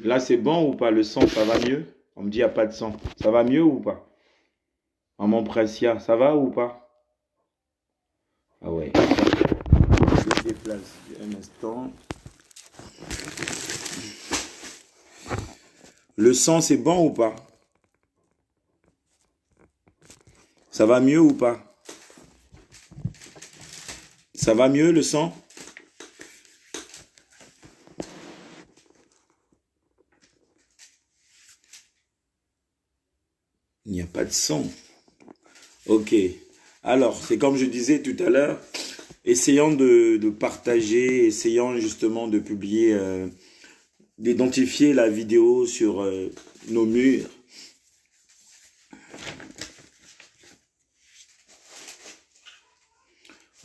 Là, c'est bon ou pas? Le son, ça va mieux? On me dit, il n'y a pas de son. Ça va mieux ou pas? Maman Pressia, ça va ou pas? Ah ouais. Je me déplace un instant. Le son, c'est bon ou pas? Ça va mieux ou pas? Ça va mieux le son? Il n'y a pas de son. Ok. Alors, c'est comme je disais tout à l'heure, essayons de partager, essayons justement de publier, d'identifier la vidéo sur nos murs.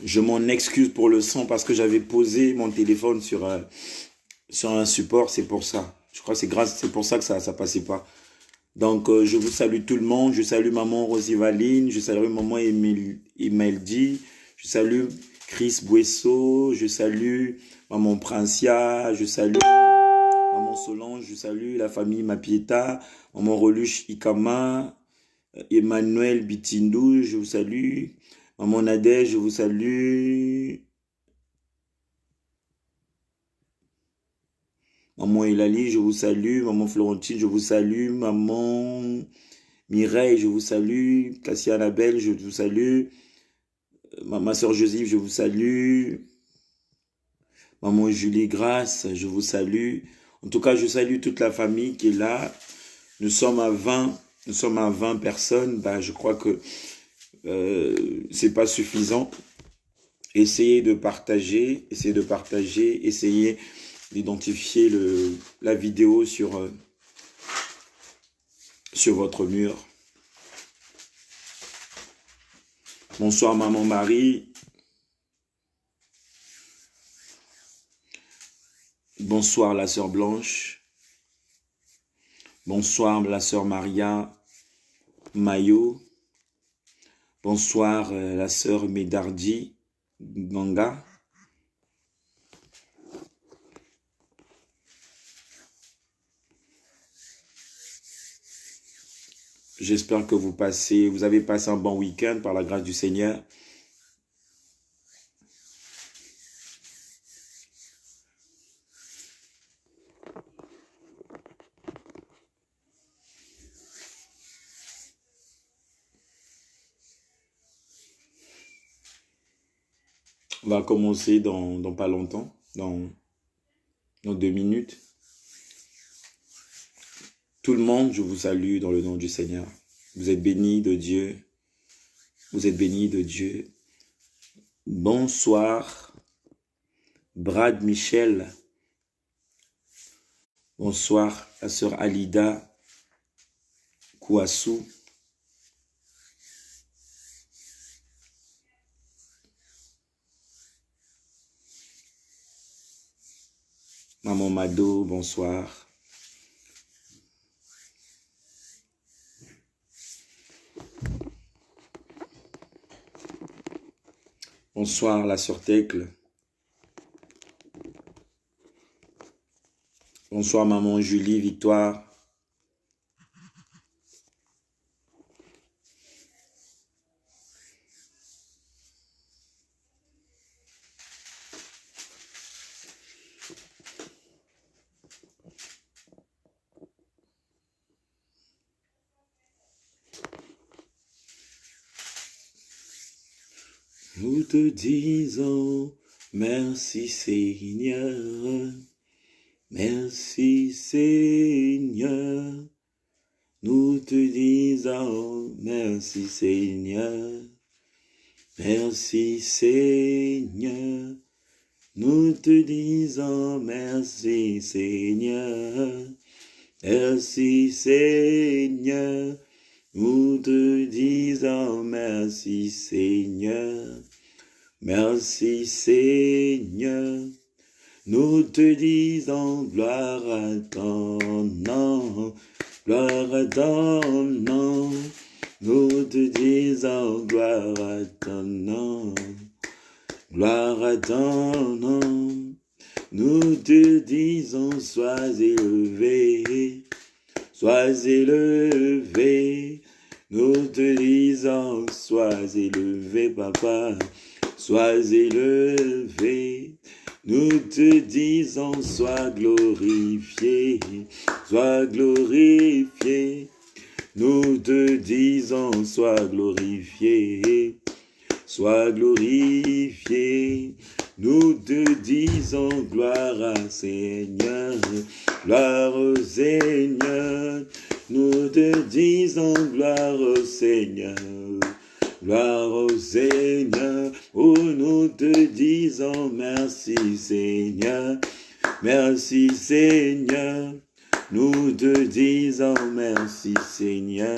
Je m'en excuse pour le son parce que j'avais posé mon téléphone sur un support, c'est pour ça. Je crois que c'est pour ça que ça passait pas. Donc, je vous salue tout le monde. Je salue maman Rosivaline, je salue maman Emeldi, je salue Chris Buesso, je salue maman Princia, je salue maman Solange, je salue la famille Mapieta, maman Reluche Ikama, Emmanuel Bitindou, je vous salue. Maman Nadège, je vous salue. Maman Elali, je vous salue. Maman Florentine, je vous salue. Maman Mireille, je vous salue. Cassia Annabelle, je vous salue. Ma soeur Joseph, je vous salue. Maman Julie Grasse, je vous salue. En tout cas, je salue toute la famille qui est là. Nous sommes à 20. Nous sommes à 20 personnes. Ben, je crois que c'est pas suffisant. Essayez de partager, essayez d'identifier la vidéo sur votre mur. Bonsoir maman Marie. Bonsoir la sœur Blanche. Bonsoir la sœur Maria Mayo. Bonsoir la sœur Medardi Ganga. J'espère que vous avez passé un bon week-end par la grâce du Seigneur. On va commencer dans pas longtemps, dans 2 minutes. Tout le monde, je vous salue dans le nom du Seigneur. Vous êtes bénis de Dieu. Vous êtes bénis de Dieu. Bonsoir, Brad Michel. Bonsoir, la sœur Alida Kouassou. Maman Mado, bonsoir. Bonsoir, la sœur Tecle. Bonsoir, maman Julie, Victoire. Nous te disons merci Seigneur, merci Seigneur. Nous te disons merci Seigneur, merci Seigneur. Nous te disons merci Seigneur, merci Seigneur. Nous te disons merci Seigneur, merci Seigneur. Nous te disons gloire à ton nom, gloire à ton nom. Nous te disons gloire à ton nom, gloire à ton nom. Nous te disons, sois élevé, sois élevé. Nous te disons, sois élevé, papa, sois élevé. Nous te disons, sois glorifié, sois glorifié. Nous te disons, sois glorifié, sois glorifié. Nous te disons, gloire à Seigneur, gloire au Seigneur. Nous te disons, gloire au Seigneur, gloire au Seigneur. Oh, nous te disons, merci Seigneur, merci Seigneur. Nous te disons, merci Seigneur.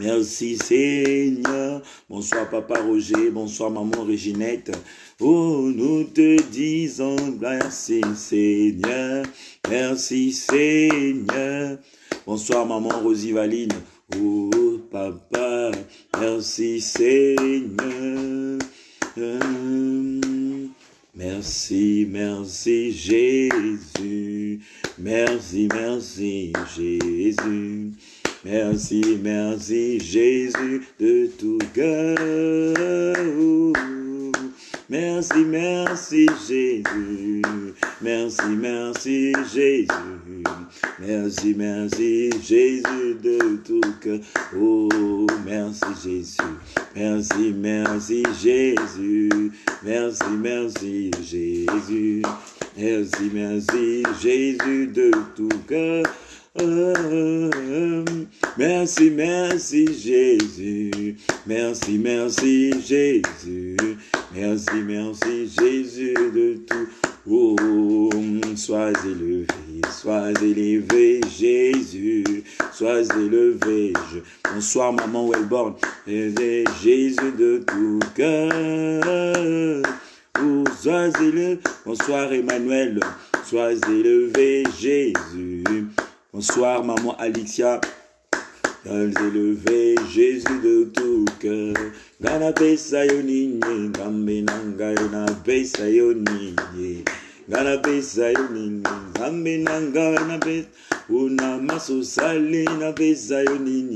Merci Seigneur. Bonsoir Papa Roger, bonsoir Maman Réginette. Oh, nous te disons merci Seigneur, merci Seigneur. Bonsoir Maman Rosie Valine. Oh Papa, merci Seigneur. Merci, merci Jésus. Merci, merci Jésus. Merci, merci Jésus de tout cœur. Merci, merci Jésus. Merci, merci Jésus. Merci, merci Jésus de tout cœur. Oh, merci Jésus. Merci, merci Jésus. Merci, merci Jésus. Merci, merci Jésus de tout cœur. Merci, merci Jésus. Merci, merci Jésus. Merci, merci Jésus de tout. Oh, sois élevé Jésus, sois élevé. Bonsoir Maman Wellborn, Jésus de tout cœur. Oh, sois élevé. Bonsoir Emmanuel, sois élevé Jésus. Bonsoir Maman Alexia, sois élevé Jésus de tout cœur. Gana pesa yoni, gambe nanga na pesa yoni. Gana pesa yoni, gambe nanga na pesa. Una maso sali na pesa yoni.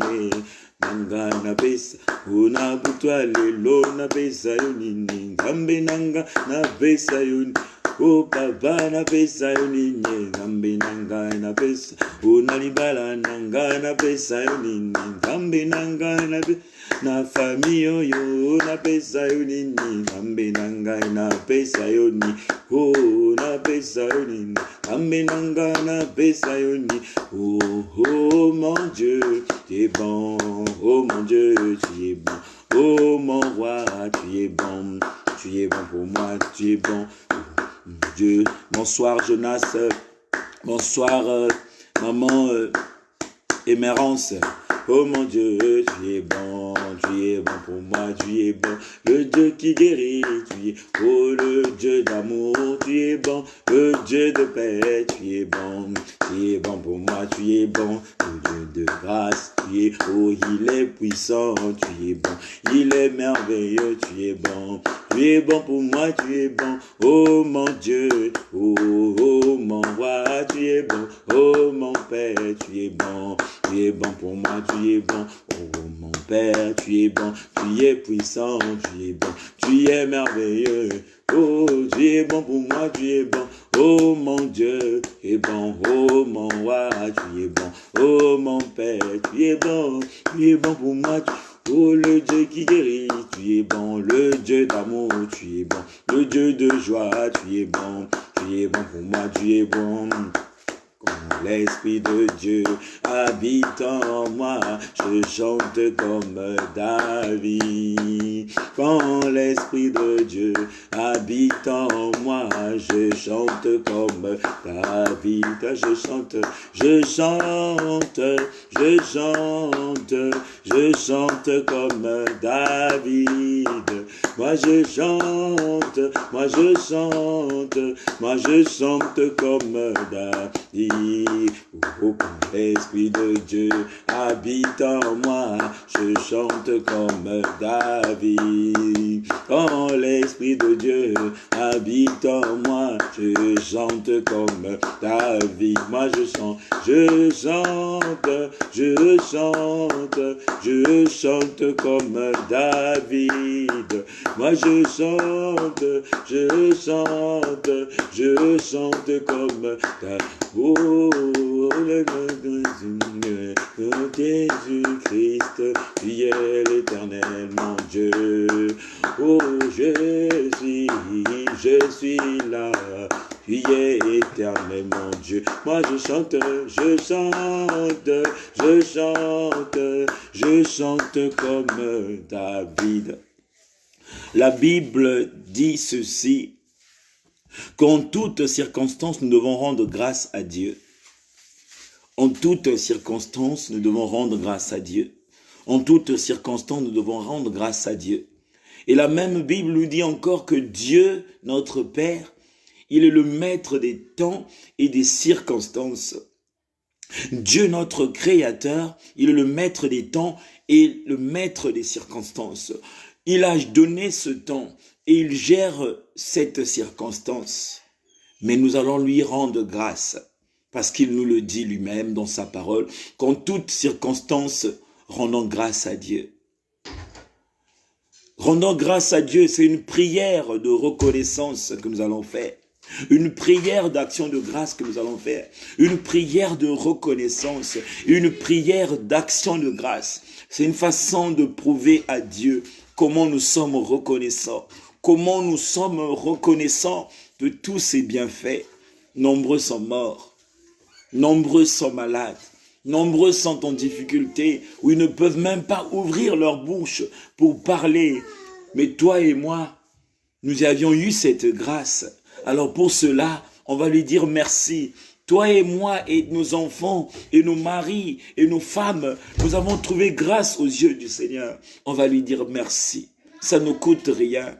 Nanga na pesa, una butwa lelo na pesa yoni. Gambe nanga na pesa yoni. Oh papa na pesa yoni, gambe nanga na pesa. Una libala nanga na pesa yoni. Gambe nanga na pesa. Na famille yo na pesa yoni, gambe nanga na pesa yoni. Oh na pesa yoni, gambe nanga na pesa yoni. Oh oh mon Dieu, tu es bon. Oh mon Dieu, tu es bon. Oh mon roi, tu es bon. Tu es bon pour moi, tu es bon. Oh, mon Dieu. Bonsoir Jonas. Bonsoir maman Émérance. Oh mon Dieu, tu es bon pour moi, tu es bon, le Dieu qui guérit, tu es, oh le Dieu d'amour, tu es bon, le Dieu de paix, tu es bon pour moi, tu es bon, le Dieu de grâce, tu es, oh il est puissant, tu es bon, il est merveilleux, tu es bon pour moi, tu es bon, oh mon Dieu, oh, oh mon roi, tu es bon, oh mon Père, tu es bon pour moi, tu es bon, oh mon Père, tu es bon, tu es puissant, tu es bon, tu es merveilleux, oh tu es bon pour moi, tu es bon, oh mon Dieu, tu es bon, oh mon roi, tu es bon, oh mon Père, tu es bon pour moi, oh le Dieu qui guérit, tu es bon, le Dieu d'amour, tu es bon, le Dieu de joie, tu es bon pour moi, tu es bon. Quand l'Esprit de Dieu habite en moi, je chante comme David. Quand l'Esprit de Dieu habite en moi, je chante comme David. Je chante comme David. moi je chante, moi je chante, moi je chante comme David. Oh, quand l'Esprit de Dieu habite en moi, je chante comme David. Quand l'Esprit de Dieu habite en moi, je chante comme David. Moi je chante, je chante, je chante, je chante comme David. Moi je chante, je chante, je chante comme David. Oh, le nom de Jésus-Christ, tu es l'Éternel, mon Dieu. Oh, je suis là, tu es éternel, mon Dieu. Moi je chante, je chante, je chante, je chante comme David. La Bible dit ceci, qu'en toutes circonstances, nous devons rendre grâce à Dieu. En toutes circonstances, nous devons rendre grâce à Dieu. En toutes circonstances, nous devons rendre grâce à Dieu. Et la même Bible nous dit encore que Dieu, notre Père, il est le maître des temps et des circonstances. Dieu, notre Créateur, il est le maître des temps et le maître des circonstances. Il a donné ce temps et il gère cette circonstance. Mais nous allons lui rendre grâce parce qu'il nous le dit lui-même dans sa parole, qu'en toutes circonstances, rendons grâce à Dieu. Rendons grâce à Dieu, c'est une prière de reconnaissance que nous allons faire. Une prière d'action de grâce que nous allons faire. Une prière de reconnaissance. Une prière d'action de grâce. C'est une façon de prouver à Dieu comment nous sommes reconnaissants. Comment nous sommes reconnaissants de tous ses bienfaits. Nombreux sont morts. Nombreux sont malades. Nombreux sont en difficulté, où ils ne peuvent même pas ouvrir leur bouche pour parler. Mais toi et moi, nous avions eu cette grâce. Alors pour cela, on va lui dire merci. Toi et moi et nos enfants et nos maris et nos femmes, nous avons trouvé grâce aux yeux du Seigneur. On va lui dire merci. Ça ne coûte rien.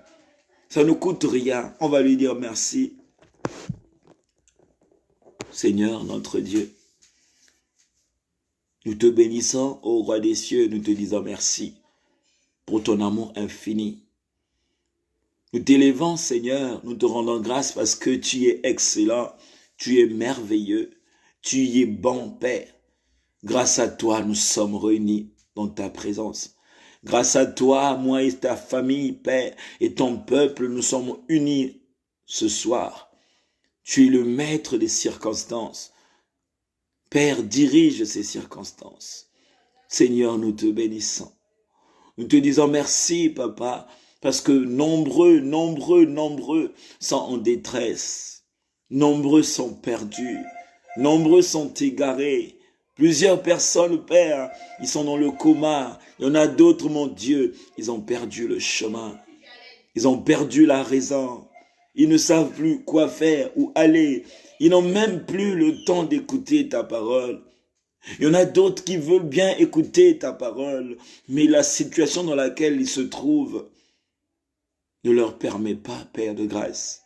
Ça ne coûte rien. On va lui dire merci. Seigneur, notre Dieu, nous te bénissons, ô roi des cieux, nous te disons merci pour ton amour infini. Nous t'élevons, Seigneur, nous te rendons grâce parce que tu es excellent, tu es merveilleux, tu es bon, Père. Grâce à toi, nous sommes réunis dans ta présence. Grâce à toi, moi et ta famille, Père, et ton peuple, nous sommes unis ce soir. Tu es le maître des circonstances. Père, dirige ces circonstances. Seigneur, nous te bénissons. Nous te disons merci, Papa, parce que nombreux sont en détresse. Nombreux sont perdus. Nombreux sont égarés. Plusieurs personnes, Père, ils sont dans le coma. Il y en a d'autres, mon Dieu, ils ont perdu le chemin. Ils ont perdu la raison. Ils ne savent plus quoi faire, où aller. Ils n'ont même plus le temps d'écouter ta parole. Il y en a d'autres qui veulent bien écouter ta parole, mais la situation dans laquelle ils se trouvent ne leur permet pas, Père de grâce.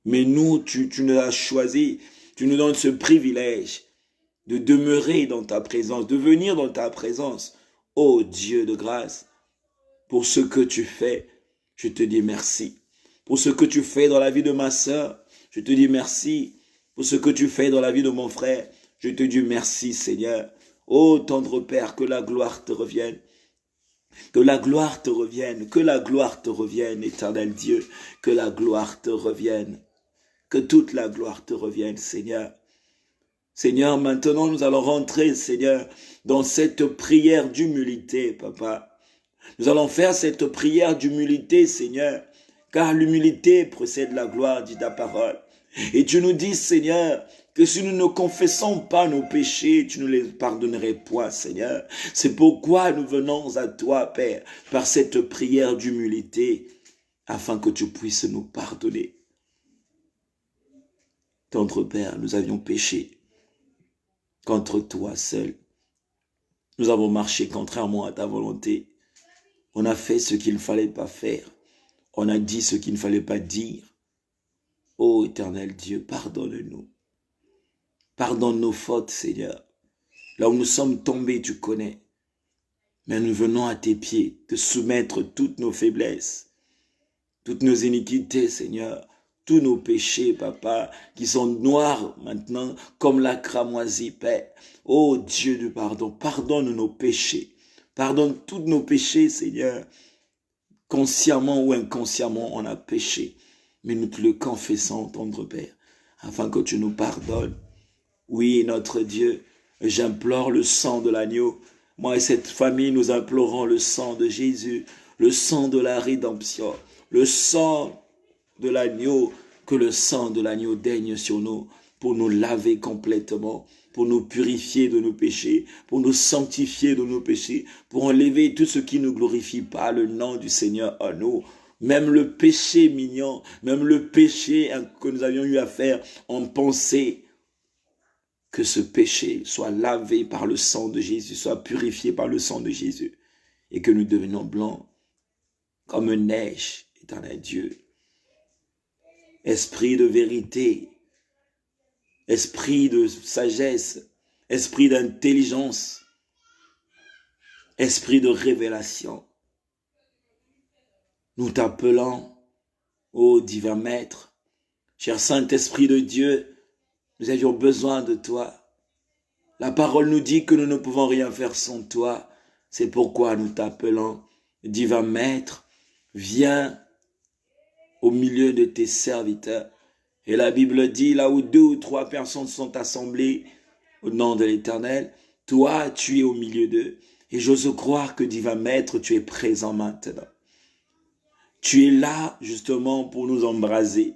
Mais nous, tu nous as choisis, tu nous donnes ce privilège de demeurer dans ta présence, de venir dans ta présence. Ô Dieu de grâce, pour ce que tu fais, je te dis merci. Pour ce que tu fais dans la vie de ma sœur, je te dis merci. Pour ce que tu fais dans la vie de mon frère, je te dis merci, Seigneur. Ô tendre Père, que la gloire te revienne. Que la gloire te revienne, que la gloire te revienne, éternel Dieu, que la gloire te revienne, que toute la gloire te revienne, Seigneur. Seigneur, maintenant nous allons rentrer, Seigneur, dans cette prière d'humilité, Papa. Nous allons faire cette prière d'humilité, Seigneur, car l'humilité précède la gloire, dit ta parole. Et tu nous dis, Seigneur, que si nous ne confessons pas nos péchés, tu ne les pardonnerais point, Seigneur. C'est pourquoi nous venons à toi, Père, par cette prière d'humilité, afin que tu puisses nous pardonner. Tendre Père, nous avions péché contre toi seul. Nous avons marché contrairement à ta volonté. On a fait ce qu'il ne fallait pas faire. On a dit ce qu'il ne fallait pas dire. Ô éternel Dieu, pardonne-nous. Pardonne nos fautes, Seigneur. Là où nous sommes tombés, tu connais. Mais nous venons à tes pieds te soumettre toutes nos faiblesses, toutes nos iniquités, Seigneur, tous nos péchés, Papa, qui sont noirs maintenant comme la cramoisie, Père. Ô Dieu du pardon, pardonne nos péchés. Pardonne tous nos péchés, Seigneur. Consciemment ou inconsciemment, on a péché. Mais nous te le confessons, tendre Père, afin que tu nous pardonnes. Oui, notre Dieu, j'implore le sang de l'agneau. Moi et cette famille, nous implorons le sang de Jésus, le sang de la rédemption, le sang de l'agneau, que le sang de l'agneau daigne sur nous pour nous laver complètement, pour nous purifier de nos péchés, pour nous sanctifier de nos péchés, pour enlever tout ce qui ne glorifie pas le nom du Seigneur en nous. Même le péché mignon, même le péché que nous avions eu à faire en pensée, que ce péché soit lavé par le sang de Jésus, soit purifié par le sang de Jésus, et que nous devenions blancs comme neige, éternel Dieu. Esprit de vérité, esprit de sagesse, esprit d'intelligence, esprit de révélation. Nous t'appelons, ô divin Maître, cher Saint-Esprit de Dieu, nous avions besoin de toi. La parole nous dit que nous ne pouvons rien faire sans toi. C'est pourquoi nous t'appelons, divin Maître, viens au milieu de tes serviteurs. Et la Bible dit, là où 2 ou 3 personnes sont assemblées au nom de l'Éternel, toi, tu es au milieu d'eux. Et j'ose croire que, divin Maître, tu es présent maintenant. Tu es là, justement, pour nous embraser.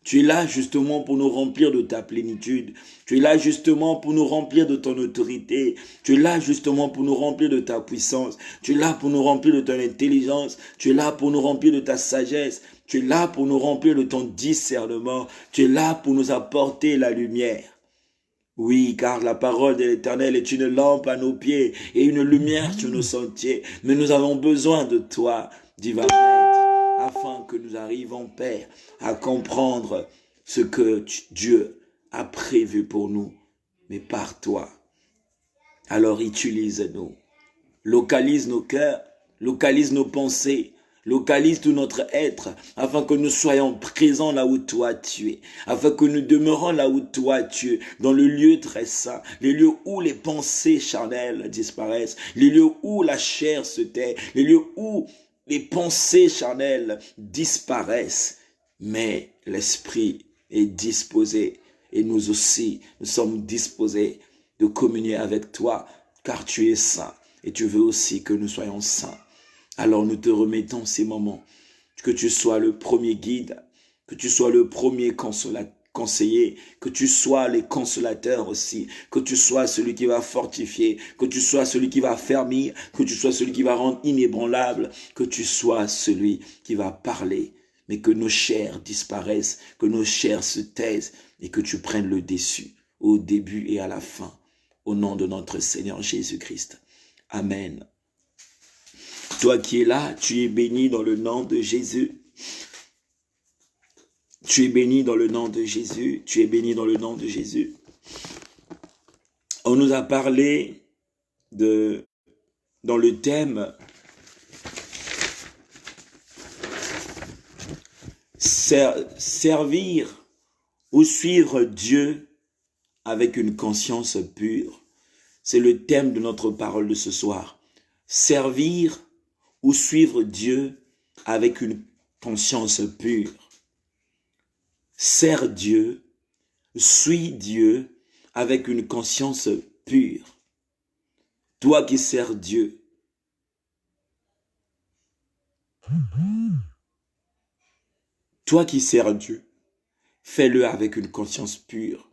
Tu es là justement pour nous remplir de ta plénitude. Tu es là justement pour nous remplir de ton autorité. Tu es là justement pour nous remplir de ta puissance. Tu es là pour nous remplir de ton intelligence. Tu es là pour nous remplir de ta sagesse. Tu es là pour nous remplir de ton discernement. Tu es là pour nous apporter la lumière. Oui, car la parole de l'Éternel est une lampe à nos pieds et une lumière sur nos sentiers. Mais nous avons besoin de toi, divin Maître, afin que nous arrivions, Père, à comprendre ce que Dieu a prévu pour nous, mais par toi. Alors utilise-nous, localise nos cœurs, localise nos pensées, localise tout notre être, afin que nous soyons présents là où toi tu es, afin que nous demeurons là où toi tu es, dans le lieu très saint, les lieux où les pensées charnelles disparaissent, les lieux où la chair se tait, les lieux où les pensées charnelles disparaissent, mais l'esprit est disposé, et nous aussi, nous sommes disposés de communier avec toi, car tu es saint, et tu veux aussi que nous soyons saints. Alors nous te remettons ces moments, que tu sois le premier guide, que tu sois le premier conseiller, que tu sois les consolateurs aussi, que tu sois celui qui va fortifier, que tu sois celui qui va fermer, que tu sois celui qui va rendre inébranlable, que tu sois celui qui va parler, mais que nos chairs disparaissent, que nos chairs se taisent et que tu prennes le dessus au début et à la fin, au nom de notre Seigneur Jésus-Christ. Amen. Toi qui es là, tu es béni dans le nom de Jésus. Tu es béni dans le nom de Jésus. Tu es béni dans le nom de Jésus. On nous a parlé dans le thème servir ou suivre Dieu avec une conscience pure. C'est le thème de notre parole de ce soir. Servir ou suivre Dieu avec une conscience pure. Sers Dieu, suis Dieu avec une conscience pure. Toi qui sers Dieu, fais-le avec une conscience pure.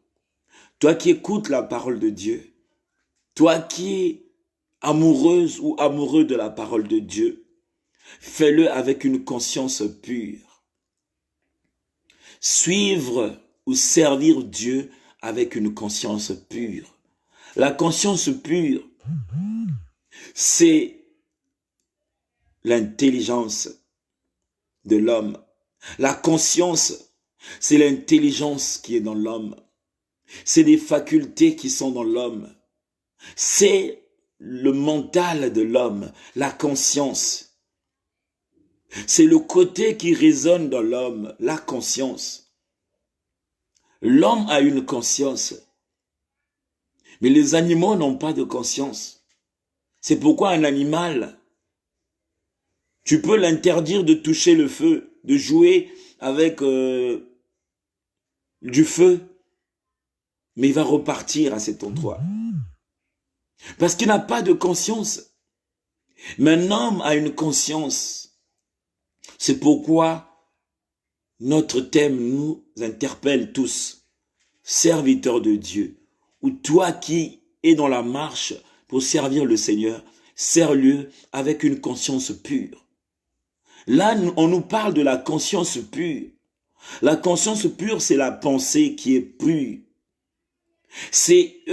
Toi qui écoutes la parole de Dieu, toi qui es amoureuse ou amoureux de la parole de Dieu, fais-le avec une conscience pure. Suivre ou servir Dieu avec une conscience pure. La conscience pure, c'est l'intelligence de l'homme. La conscience, c'est l'intelligence qui est dans l'homme. C'est des facultés qui sont dans l'homme. C'est le mental de l'homme, la conscience. C'est le côté qui résonne dans l'homme, la conscience. L'homme a une conscience, mais les animaux n'ont pas de conscience. C'est pourquoi un animal, tu peux l'interdire de toucher le feu, de jouer avec du feu, mais il va repartir à cet endroit. Parce qu'il n'a pas de conscience. Mais un homme a une conscience. C'est pourquoi notre thème nous interpelle tous. Serviteurs de Dieu, ou toi qui es dans la marche pour servir le Seigneur, sers-le avec une conscience pure. Là, on nous parle de la conscience pure. La conscience pure, c'est la pensée qui est pure. C'est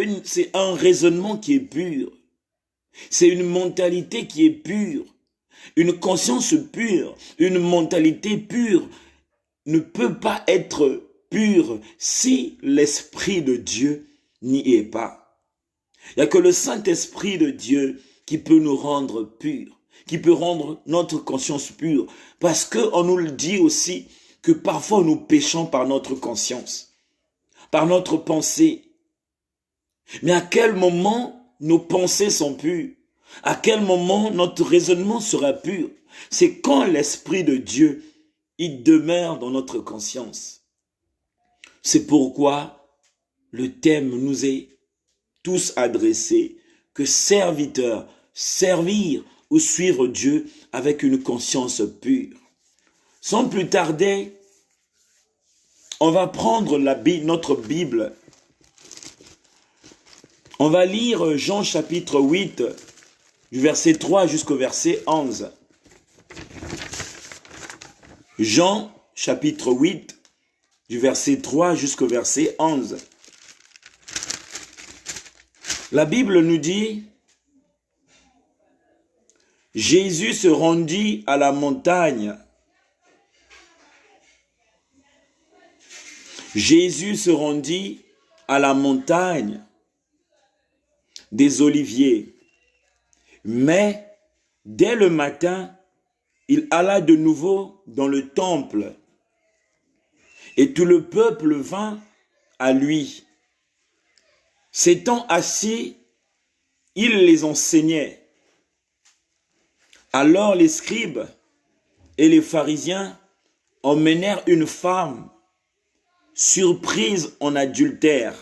un raisonnement qui est pur. C'est une mentalité qui est pure. Une conscience pure, une mentalité pure ne peut pas être pure si l'Esprit de Dieu n'y est pas. Il n'y a que le Saint-Esprit de Dieu qui peut nous rendre purs, qui peut rendre notre conscience pure. Parce qu'on nous le dit aussi que parfois nous péchons par notre conscience, par notre pensée. Mais à quel moment nos pensées sont pures? À quel moment notre raisonnement sera pur? C'est quand l'Esprit de Dieu, il demeure dans notre conscience. C'est pourquoi le thème nous est tous adressé, que serviteurs, servir ou suivre Dieu avec une conscience pure. Sans plus tarder, on va prendre notre Bible. On va lire Jean chapitre 8, du verset 3 jusqu'au verset 11. Jean chapitre 8, du verset 3 jusqu'au verset 11. La Bible nous dit, Jésus se rendit à la montagne. Jésus se rendit à la montagne des Oliviers. Mais dès le matin, il alla de nouveau dans le temple, et tout le peuple vint à lui. S'étant assis, il les enseignait. Alors les scribes et les pharisiens emmenèrent une femme surprise en adultère.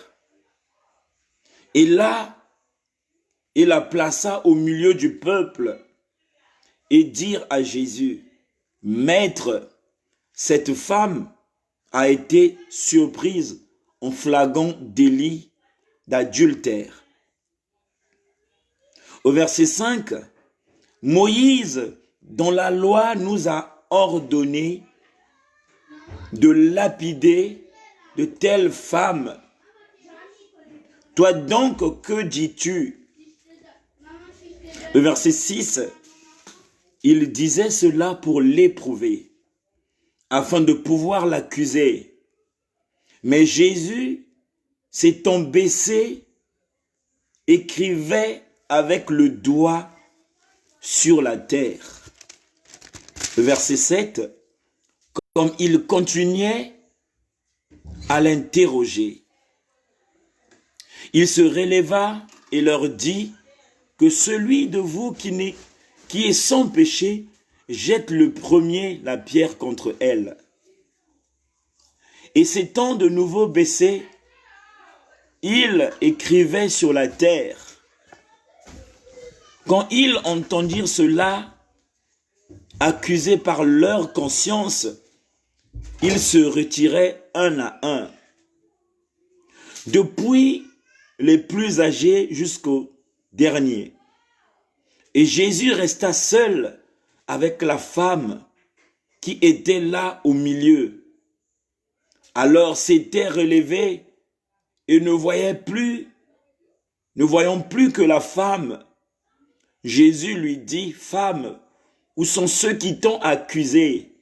Et là, il la plaça au milieu du peuple et dirent à Jésus, « Maître, cette femme a été surprise en flagrant délit d'adultère. » Au verset 5, « Moïse, dans la loi, nous a ordonné de lapider de telles femmes. Toi donc, que dis-tu » Le verset 6, il disait cela pour l'éprouver, afin de pouvoir l'accuser. Mais Jésus, s'étant baissé, écrivait avec le doigt sur la terre. Le verset 7, comme il continuait à l'interroger, il se releva et leur dit que celui de vous qui est sans péché jette le premier la pierre contre elle. Et s'étant de nouveau baissé, il écrivait sur la terre. Quand ils entendirent cela, accusés par leur conscience, ils se retiraient un à un, depuis les plus âgés jusqu'aux derniers. Et Jésus resta seul avec la femme qui était là au milieu. Alors s'était relevé et ne voyant plus que la femme, Jésus lui dit, « Femme, où sont ceux qui t'ont accusé?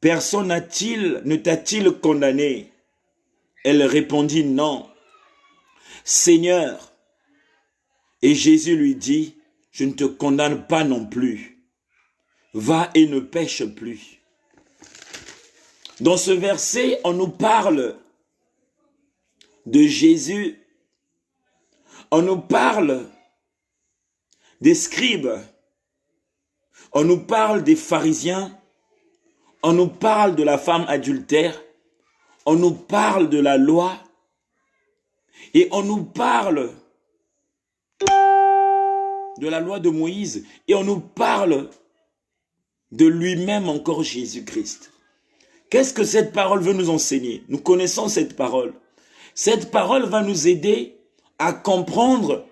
personne ne t'a-t-il condamné? Elle répondit non. Seigneur, et Jésus lui dit, je ne te condamne pas non plus. Va et ne pêche plus. Dans ce verset, on nous parle de Jésus. On nous parle des scribes. On nous parle des pharisiens. On nous parle de la femme adultère. On nous parle de la loi. Et on nous parle de la loi de Moïse. Et on nous parle de lui-même encore Jésus-Christ. Qu'est-ce que cette parole veut nous enseigner? Nous connaissons cette parole. Cette parole va nous aider à comprendre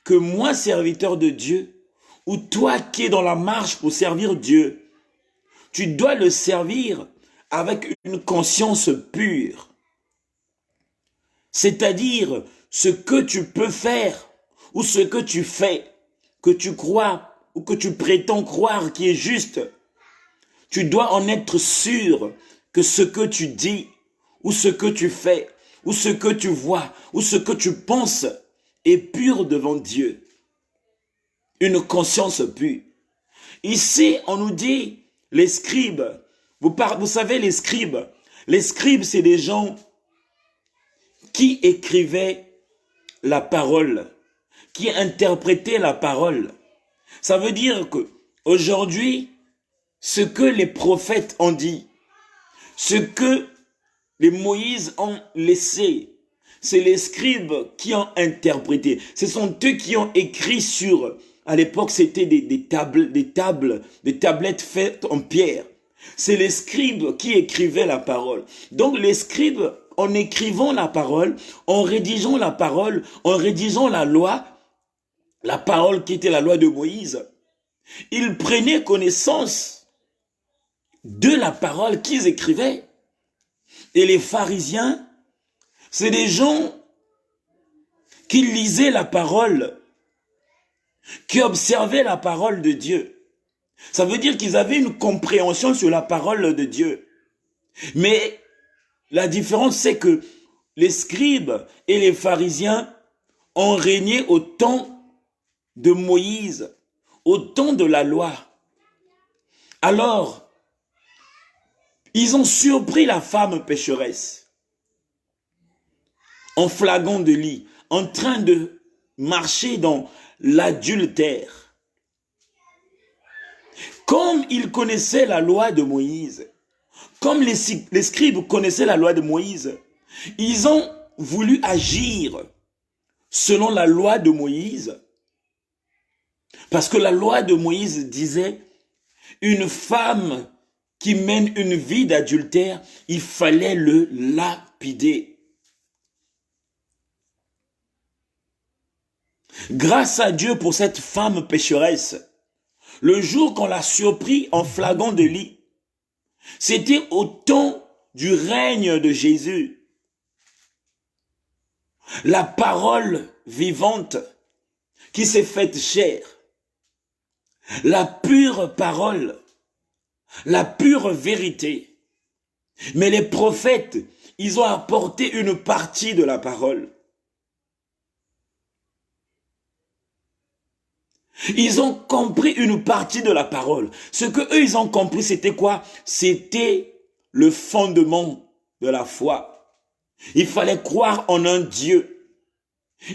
que moi, serviteur de Dieu, ou toi qui es dans la marche pour servir Dieu, tu dois le servir avec une conscience pure. C'est-à-dire ce que tu peux faire ou ce que tu fais, que tu crois ou que tu prétends croire qui est juste. Tu dois en être sûr que ce que tu dis ou ce que tu fais ou ce que tu vois ou ce que tu penses est pur devant Dieu. Une conscience pure. Ici, on nous dit les scribes. Vous savez, les scribes, c'est des gens qui écrivaient la parole, qui interprétaient la parole. Ça veut dire que aujourd'hui, ce que les prophètes ont dit, ce que les Moïse ont laissé, c'est les scribes qui ont interprété. Ce sont eux qui ont écrit sur, à l'époque c'était des tablettes faites en pierre. C'est les scribes qui écrivaient la parole. Donc les scribes, en écrivant la parole, en rédigeant la parole, en rédigeant la loi, la parole qui était la loi de Moïse, ils prenaient connaissance de la parole qu'ils écrivaient. Et les pharisiens, c'est des gens qui lisaient la parole, qui observaient la parole de Dieu. Ça veut dire qu'ils avaient une compréhension sur la parole de Dieu. Mais la différence, c'est que les scribes et les pharisiens ont régné au temps de Moïse, au temps de la loi. Alors, ils ont surpris la femme pécheresse en flagrant délit, en train de marcher dans l'adultère. Comme ils connaissaient la loi de Moïse, comme les scribes connaissaient la loi de Moïse, ils ont voulu agir selon la loi de Moïse. Parce que la loi de Moïse disait, une femme qui mène une vie d'adultère, il fallait le lapider. Grâce à Dieu pour cette femme pécheresse, le jour qu'on l'a surpris en flagrant délit, c'était au temps du règne de Jésus. La parole vivante qui s'est faite chair, la pure parole, la pure vérité. Mais les prophètes, ils ont apporté une partie de la parole. Ils ont compris une partie de la parole. Ce que eux ils ont compris, c'était quoi? C'était le fondement de la foi. Il fallait croire en un Dieu.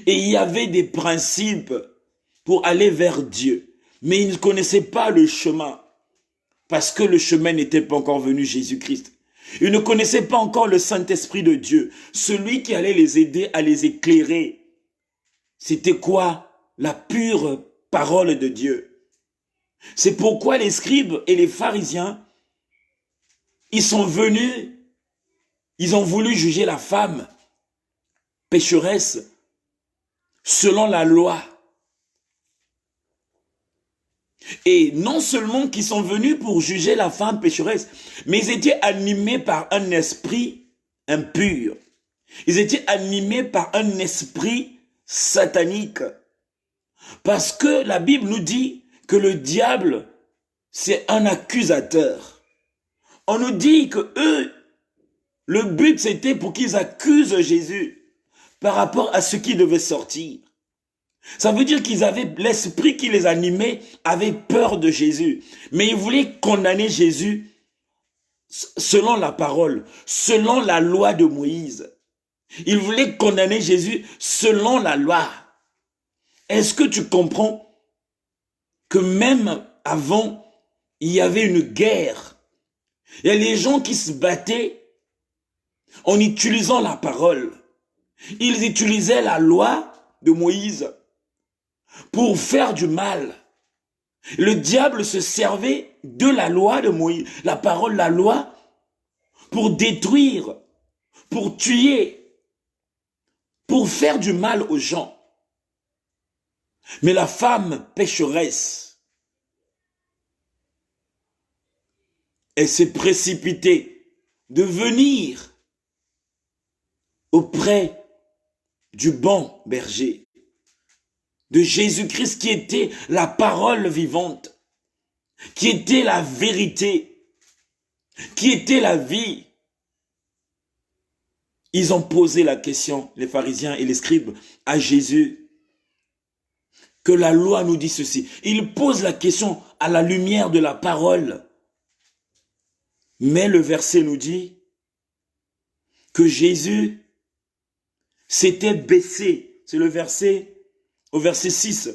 Et il y avait des principes pour aller vers Dieu. Mais ils ne connaissaient pas le chemin. Parce que le chemin n'était pas encore venu, Jésus-Christ. Ils ne connaissaient pas encore le Saint-Esprit de Dieu. Celui qui allait les aider à les éclairer. C'était quoi? La pure parole de Dieu. C'est pourquoi les scribes et les pharisiens, ils sont venus, ils ont voulu juger la femme pécheresse selon la loi. Et non seulement qu'ils sont venus pour juger la femme pécheresse, mais ils étaient animés par un esprit impur. Ils étaient animés par un esprit satanique. Parce que la Bible nous dit que le diable, c'est un accusateur. On nous dit que eux, le but c'était pour qu'ils accusent Jésus par rapport à ce qui devait sortir. Ça veut dire qu'ils avaient, l'esprit qui les animait avait peur de Jésus. Mais ils voulaient condamner Jésus selon la parole, selon la loi de Moïse. Ils voulaient condamner Jésus selon la loi. Est-ce que tu comprends que même avant, il y avait une guerre? Il y a les gens qui se battaient en utilisant la parole. Ils utilisaient la loi de Moïse pour faire du mal. Le diable se servait de la loi de Moïse, la parole, la loi, pour détruire, pour tuer, pour faire du mal aux gens. Mais la femme pécheresse, elle s'est précipitée de venir auprès du bon berger, de Jésus-Christ qui était la parole vivante, qui était la vérité, qui était la vie. Ils ont posé la question, les pharisiens et les scribes, à Jésus, que la loi nous dit ceci. Ils posent la question à la lumière de la parole. Mais le verset nous dit que Jésus s'était baissé. C'est le verset, au verset 6.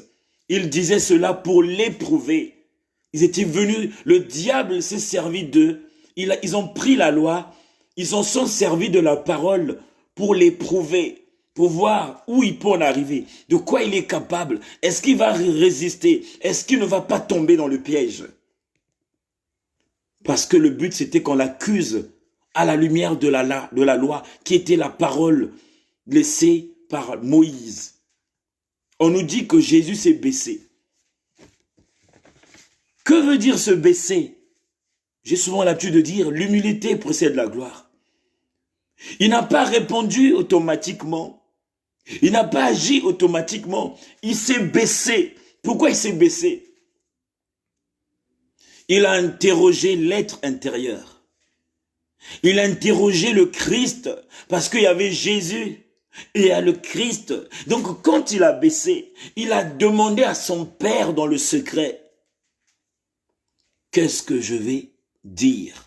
Il disait cela pour l'éprouver. Ils étaient venus, le diable s'est servi d'eux. Ils ont pris la loi, ils en sont servis de la parole pour l'éprouver, pour voir où il peut en arriver, de quoi il est capable. Est-ce qu'il va résister? Est-ce qu'il ne va pas tomber dans le piège? Parce que le but, c'était qu'on l'accuse à la lumière de la loi, qui était la parole laissée par Moïse. On nous dit que Jésus s'est baissé. Que veut dire se baisser? J'ai souvent l'habitude de dire, l'humilité précède la gloire. Il n'a pas répondu automatiquement. Il n'a pas agi automatiquement. Il s'est baissé. Pourquoi il s'est baissé? Il a interrogé l'être intérieur. Il a interrogé le Christ parce qu'il y avait Jésus et il y a le Christ. Donc quand il a baissé, il a demandé à son Père dans le secret, qu'est-ce que je vais dire?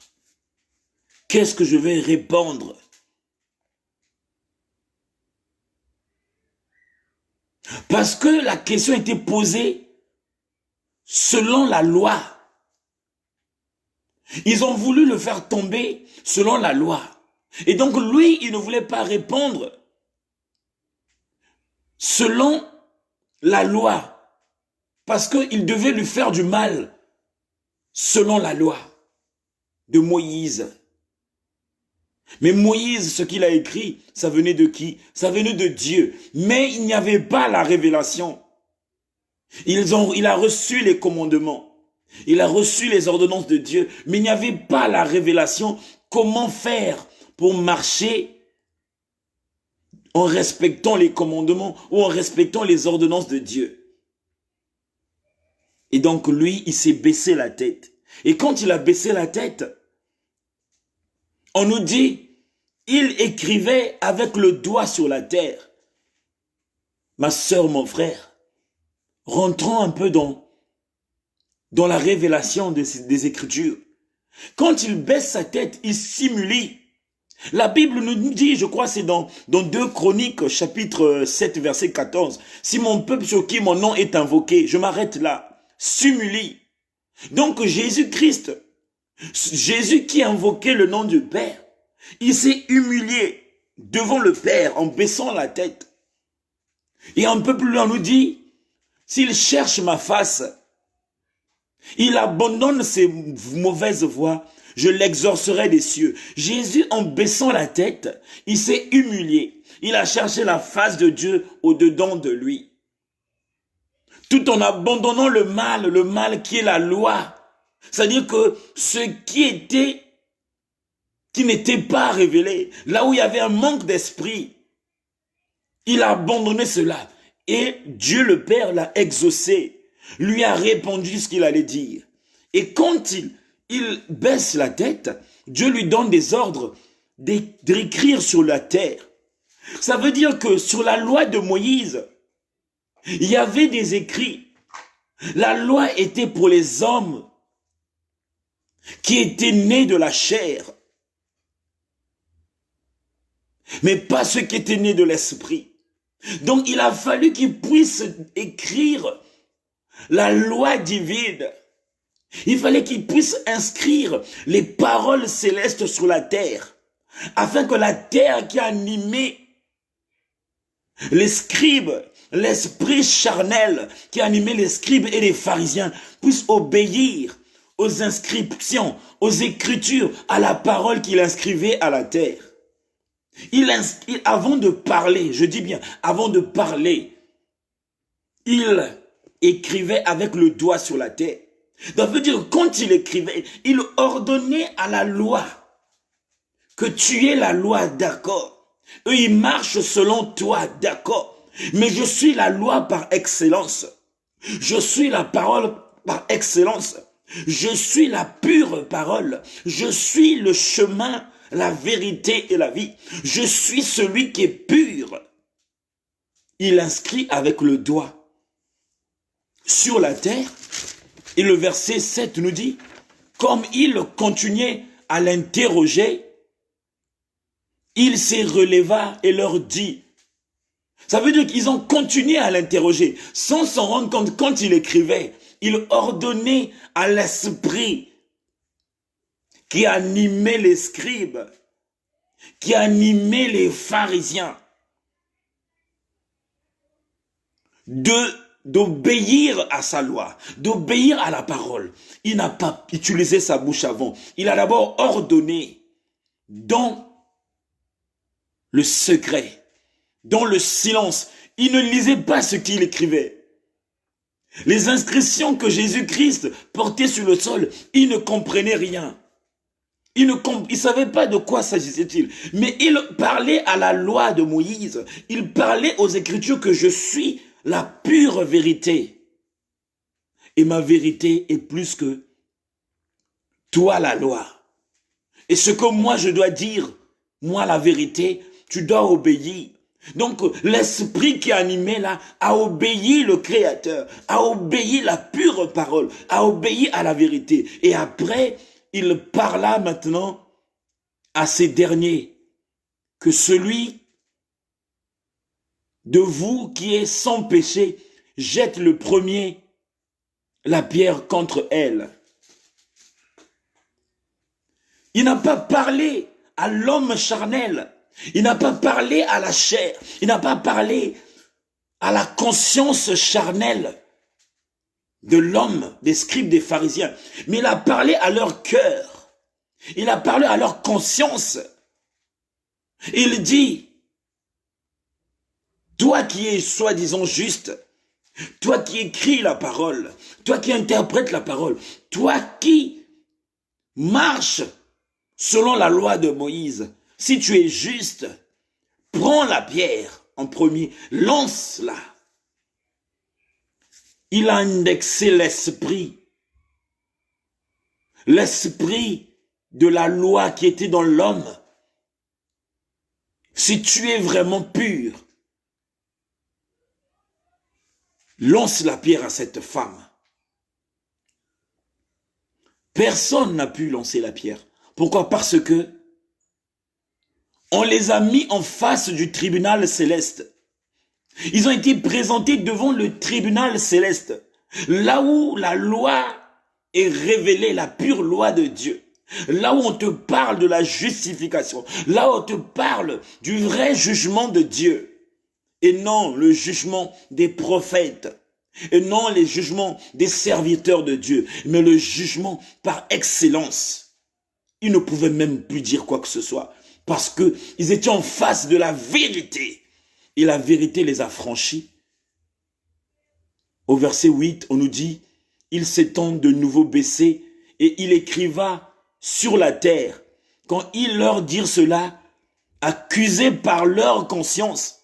Qu'est-ce que je vais répondre? Parce que la question était posée selon la loi. Ils ont voulu le faire tomber selon la loi. Et donc lui, il ne voulait pas répondre selon la loi. Parce qu'il devait lui faire du mal selon la loi de Moïse. Mais Moïse, ce qu'il a écrit, ça venait de qui? Ça venait de Dieu. Mais il n'y avait pas la révélation. Il a reçu les commandements. Il a reçu les ordonnances de Dieu. Mais il n'y avait pas la révélation. Comment faire pour marcher en respectant les commandements ou en respectant les ordonnances de Dieu? Et donc lui, il s'est baissé la tête. Et quand il a baissé la tête, on nous dit, il écrivait avec le doigt sur la terre. Ma sœur, mon frère, rentrons un peu dans la révélation des Écritures. Quand il baisse sa tête, il simule. La Bible nous dit, je crois c'est dans 2 Chroniques, chapitre 7, verset 14. Si mon peuple sur qui mon nom est invoqué, je m'arrête là. Simule. Donc Jésus-Christ, Jésus qui invoquait le nom du Père, il s'est humilié devant le Père en baissant la tête. Et un peu plus loin, on nous dit, s'il cherche ma face, il abandonne ses mauvaises voies, je l'exorcerai des cieux. Jésus, en baissant la tête, il s'est humilié. Il a cherché la face de Dieu au-dedans de lui. Tout en abandonnant le mal qui est la loi. C'est-à-dire que ce qui n'était pas révélé, là où il y avait un manque d'esprit, il a abandonné cela. Et Dieu le Père l'a exaucé, lui a répondu ce qu'il allait dire. Et quand il baisse la tête, Dieu lui donne des ordres d'écrire sur la terre. Ça veut dire que sur la loi de Moïse, il y avait des écrits. La loi était pour les hommes qui étaient nés de la chair, mais pas ceux qui étaient nés de l'esprit. Donc il a fallu qu'ils puissent écrire la loi divine. Il fallait qu'ils puissent inscrire les paroles célestes sur la terre, afin que la terre qui a animé les scribes, l'esprit charnel qui animait les scribes et les pharisiens, puisse obéir aux inscriptions, aux écritures, à la parole qu'il inscrivait à la terre. Avant de parler, je dis bien, avant de parler, il écrivait avec le doigt sur la terre. Ça veut dire, quand il écrivait, il ordonnait à la loi que tu es la loi, d'accord. Eux, ils marchent selon toi, d'accord. Mais je suis la loi par excellence. Je suis la parole par excellence. Je suis la pure parole. Je suis le chemin, la vérité et la vie. Je suis celui qui est pur. Il inscrit avec le doigt sur la terre. Et le verset 7 nous dit, comme il continuait à l'interroger, il s'est relevé et leur dit. Ça veut dire qu'ils ont continué à l'interroger, sans s'en rendre compte. Quand il écrivait, il ordonnait à l'esprit qui animait les scribes, qui animait les pharisiens, d'obéir à sa loi, d'obéir à la parole. Il n'a pas utilisé sa bouche avant. Il a d'abord ordonné dans le secret, dans le silence. Il ne lisait pas ce qu'il écrivait. Les inscriptions que Jésus-Christ portait sur le sol, il ne comprenait rien. Il ne savait pas de quoi s'agissait-il. Mais il parlait à la loi de Moïse. Il parlait aux Écritures que je suis la pure vérité. Et ma vérité est plus que toi la loi. Et ce que moi je dois dire, moi la vérité, tu dois obéir. Donc l'esprit qui animait là a obéi le Créateur, a obéi la pure parole, a obéi à la vérité. Et après, il parla maintenant à ces derniers, que celui de vous qui est sans péché jette le premier la pierre contre elle. Il n'a pas parlé à l'homme charnel, il n'a pas parlé à la chair, il n'a pas parlé à la conscience charnelle de l'homme, des scribes, des pharisiens, mais il a parlé à leur cœur, il a parlé à leur conscience. Il dit, toi qui es soi-disant juste, toi qui écris la parole, toi qui interprètes la parole, toi qui marches selon la loi de Moïse, si tu es juste, prends la pierre en premier, lance-la. Il a indexé l'esprit de la loi qui était dans l'homme. Si tu es vraiment pur, lance la pierre à cette femme. Personne n'a pu lancer la pierre. Pourquoi? Parce que on les a mis en face du tribunal céleste. Ils ont été présentés devant le tribunal céleste, là où la loi est révélée, la pure loi de Dieu. Là où on te parle de la justification, là où on te parle du vrai jugement de Dieu, et non le jugement des prophètes, et non les jugements des serviteurs de Dieu, mais le jugement par excellence. Ils ne pouvaient même plus dire quoi que ce soit, parce qu'ils étaient en face de la vérité, et la vérité les a franchis. Au verset 8, on nous dit, il s'étend de nouveau baissé, et il écriva sur la terre. Quand ils leur dirent cela, accusés par leur conscience,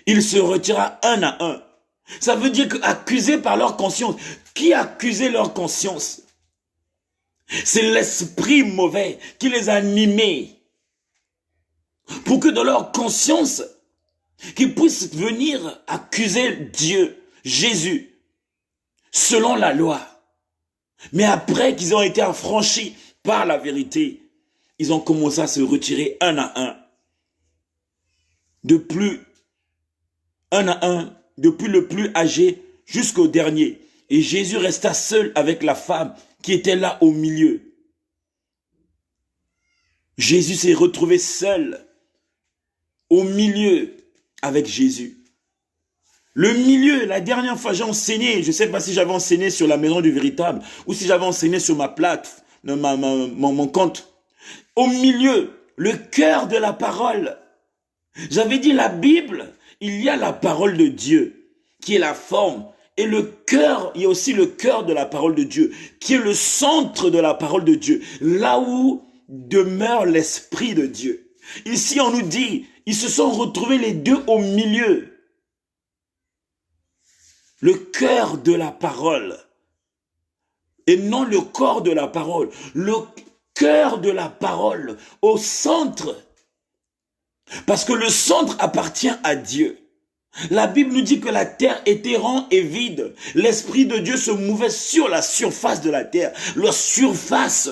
il se retira un à un. Ça veut dire qu'accusés par leur conscience, qui accusait leur conscience? C'est l'esprit mauvais qui les a animés pour que dans leur conscience, qu'ils puissent venir accuser Dieu, Jésus, selon la loi. Mais après qu'ils ont été affranchis par la vérité, ils ont commencé à se retirer un à un. Depuis le plus âgé jusqu'au dernier. Et Jésus resta seul avec la femme qui était là au milieu. Jésus s'est retrouvé seul au milieu avec Jésus. Le milieu, la dernière fois j'ai enseigné, je ne sais pas si j'avais enseigné sur la maison du véritable ou si j'avais enseigné sur ma plate, mon compte. Au milieu, le cœur de la parole. J'avais dit la Bible, il y a la parole de Dieu qui est la forme. Et le cœur, il y a aussi le cœur de la parole de Dieu qui est le centre de la parole de Dieu. Là où demeure l'esprit de Dieu. Ici on nous dit, ils se sont retrouvés les deux au milieu. Le cœur de la parole et non le corps de la parole. Le cœur de la parole au centre. Parce que le centre appartient à Dieu. La Bible nous dit que la terre est errante et vide. L'Esprit de Dieu se mouvait sur la surface de la terre. La surface.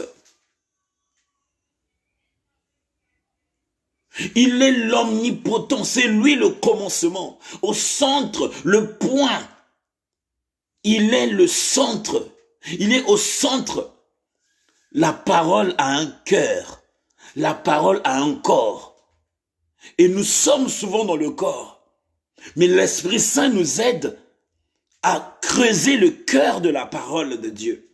Il est l'omnipotent. C'est lui le commencement. Au centre, le point. Il est le centre. Il est au centre. La parole a un cœur. La parole a un corps. Et nous sommes souvent dans le corps. Mais l'Esprit Saint nous aide à creuser le cœur de la parole de Dieu.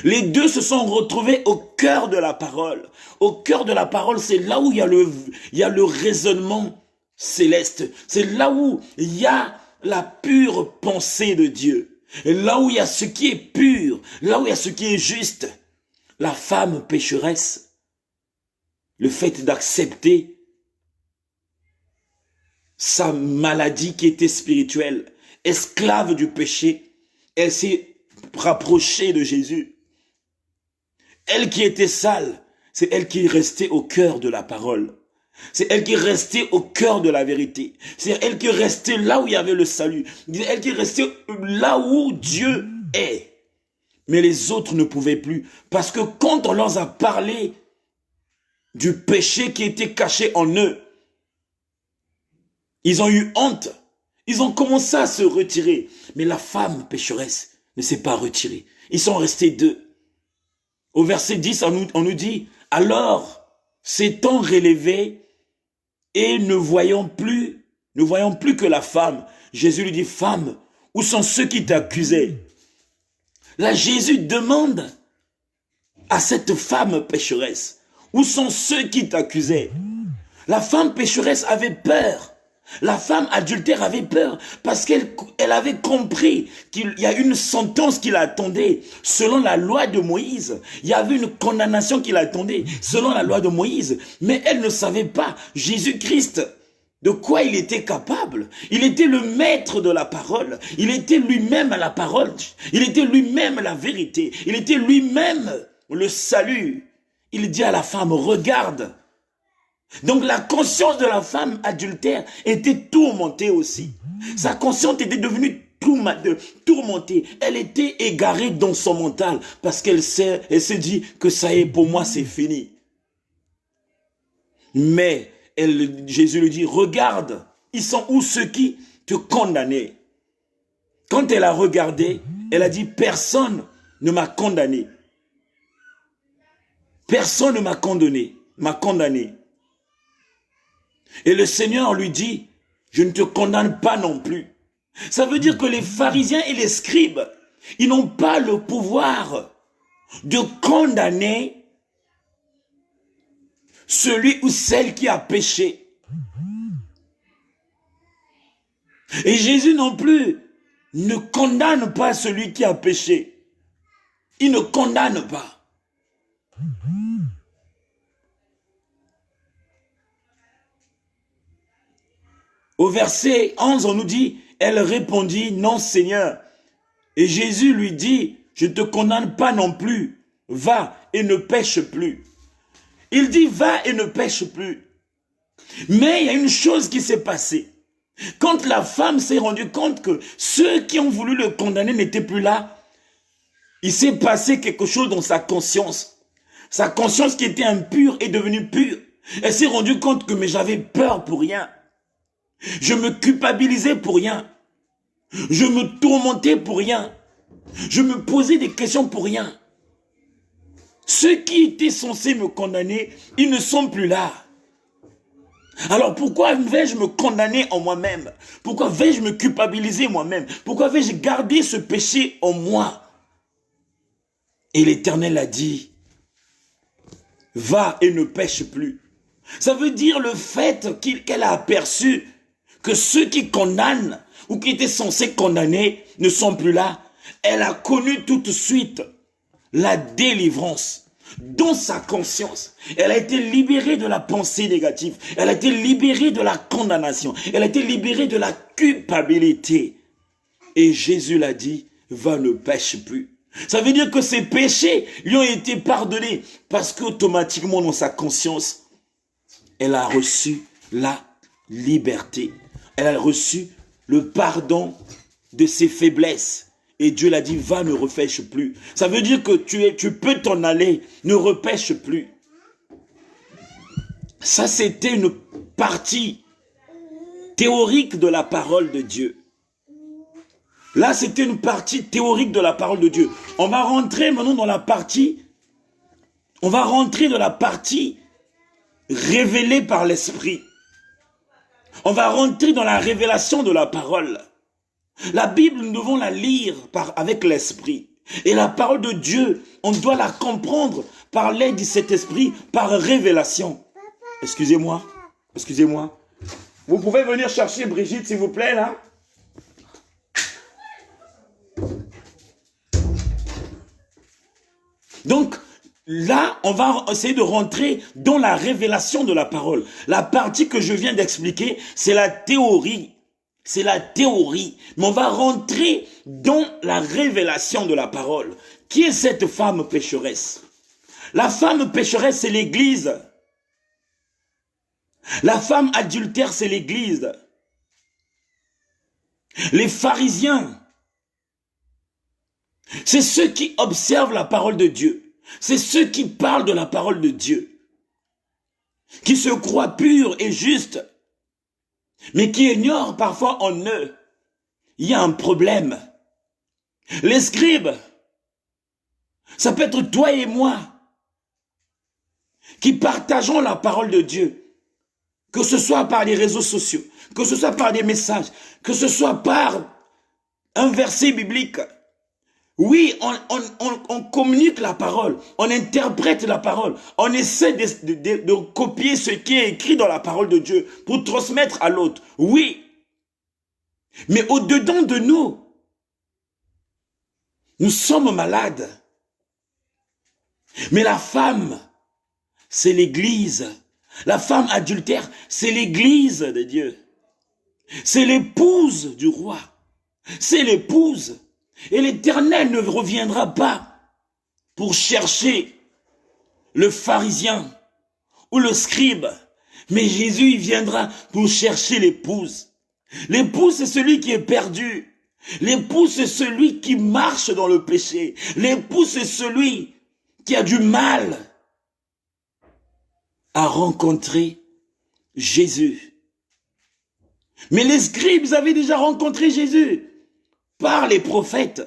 Les deux se sont retrouvés au cœur de la parole. Au cœur de la parole, c'est là où il y a le raisonnement céleste. C'est là où il y a la pure pensée de Dieu. Et là où il y a ce qui est pur, là où il y a ce qui est juste. La femme pécheresse, le fait d'accepter sa maladie qui était spirituelle, esclave du péché, elle s'est rapprochée de Jésus. Elle qui était sale, c'est elle qui est restée au cœur de la parole. C'est elle qui est restée au cœur de la vérité. C'est elle qui est restée là où il y avait le salut. C'est elle qui est restée là où Dieu est. Mais les autres ne pouvaient plus. Parce que quand on leur a parlé du péché qui était caché en eux, ils ont eu honte. Ils ont commencé à se retirer. Mais la femme pécheresse ne s'est pas retirée. Ils sont restés deux. Au verset 10, on nous dit, alors, s'étant relevés et ne voyant plus que la femme, Jésus lui dit, femme, où sont ceux qui t'accusaient? Là, Jésus demande à cette femme pécheresse, où sont ceux qui t'accusaient? La femme pécheresse avait peur. La femme adultère avait peur parce qu'elle avait compris qu'il y a une sentence qui l'attendait selon la loi de Moïse. Il y avait une condamnation qui l'attendait selon la loi de Moïse. Mais elle ne savait pas Jésus-Christ de quoi il était capable. Il était le maître de la parole. Il était lui-même la parole. Il était lui-même la vérité. Il était lui-même le salut. Il dit à la femme, regarde. Donc la conscience de la femme adultère était tourmentée aussi. Sa conscience était devenue tourmentée. Elle était égarée dans son mental parce qu'elle s'est dit que ça y est, pour moi c'est fini. Mais Jésus lui dit, regarde, ils sont où ceux qui te condamnaient? Quand elle a regardé, elle a dit, personne ne m'a condamné. Personne ne m'a condamné. Et le Seigneur lui dit, je ne te condamne pas non plus. Ça veut dire que les pharisiens et les scribes, ils n'ont pas le pouvoir de condamner celui ou celle qui a péché. Et Jésus non plus ne condamne pas celui qui a péché. Il ne condamne pas. Au verset 11, on nous dit, elle répondit, non Seigneur. Et Jésus lui dit, je ne te condamne pas non plus. va et ne pêche plus. Il dit, va et ne pêche plus. Mais il y a une chose qui s'est passée. Quand la femme s'est rendue compte que ceux qui ont voulu le condamner n'étaient plus là, il s'est passé quelque chose dans sa conscience. Sa conscience qui était impure est devenue pure. Elle s'est rendue compte que mais j'avais peur pour rien. Je me culpabilisais pour rien. Je me tourmentais pour rien. Je me posais des questions pour rien. Ceux qui étaient censés me condamner, ils ne sont plus là. Alors pourquoi vais-je me condamner en moi-même? Pourquoi vais-je me culpabiliser moi-même? Pourquoi vais-je garder ce péché en moi? Et l'Éternel a dit, va et ne pêche plus. Ça veut dire le fait qu'elle a aperçu que ceux qui condamnent ou qui étaient censés condamner ne sont plus là. Elle a connu tout de suite la délivrance dans sa conscience. Elle a été libérée de la pensée négative. Elle a été libérée de la condamnation. Elle a été libérée de la culpabilité. Et Jésus l'a dit, va ne pêche plus. Ça veut dire que ses péchés lui ont été pardonnés parce qu'automatiquement dans sa conscience, elle a reçu la liberté. Elle a reçu le pardon de ses faiblesses. Et Dieu l'a dit, va, ne repêche plus. Ça veut dire que tu peux t'en aller, ne repêche plus. Ça, c'était une partie théorique de la parole de Dieu. Là, c'était une partie théorique de la parole de Dieu. On va rentrer maintenant dans la partie, révélée par l'Esprit. On va rentrer dans la révélation de la parole. La Bible, nous devons la lire avec l'Esprit. Et la parole de Dieu, on doit la comprendre par l'aide de cet Esprit, par révélation. Excusez-moi. Vous pouvez venir chercher Brigitte, s'il vous plaît, là? Donc, là, on va essayer de rentrer dans la révélation de la parole. La partie que je viens d'expliquer, c'est la théorie. C'est la théorie. Mais on va rentrer dans la révélation de la parole. Qui est cette femme pécheresse? La femme pécheresse, c'est l'Église. La femme adultère, c'est l'Église. Les pharisiens, c'est ceux qui observent la parole de Dieu. C'est ceux qui parlent de la parole de Dieu. Qui se croient purs et justes, mais qui ignorent parfois en eux. Il y a un problème. Les scribes, ça peut être toi et moi, qui partageons la parole de Dieu. Que ce soit par les réseaux sociaux, que ce soit par des messages, que ce soit par un verset biblique. Oui, on communique la parole, on interprète la parole, on essaie de copier ce qui est écrit dans la parole de Dieu pour transmettre à l'autre. Oui, mais au-dedans de nous, nous sommes malades. Mais la femme, c'est l'Église. La femme adultère, c'est l'Église de Dieu. C'est l'épouse du roi. C'est l'épouse. Et l'Éternel ne reviendra pas pour chercher le pharisien ou le scribe. Mais Jésus, il viendra pour chercher l'épouse. L'épouse, c'est celui qui est perdu. L'épouse, c'est celui qui marche dans le péché. L'épouse, c'est celui qui a du mal à rencontrer Jésus. Mais les scribes avaient déjà rencontré Jésus par les prophètes,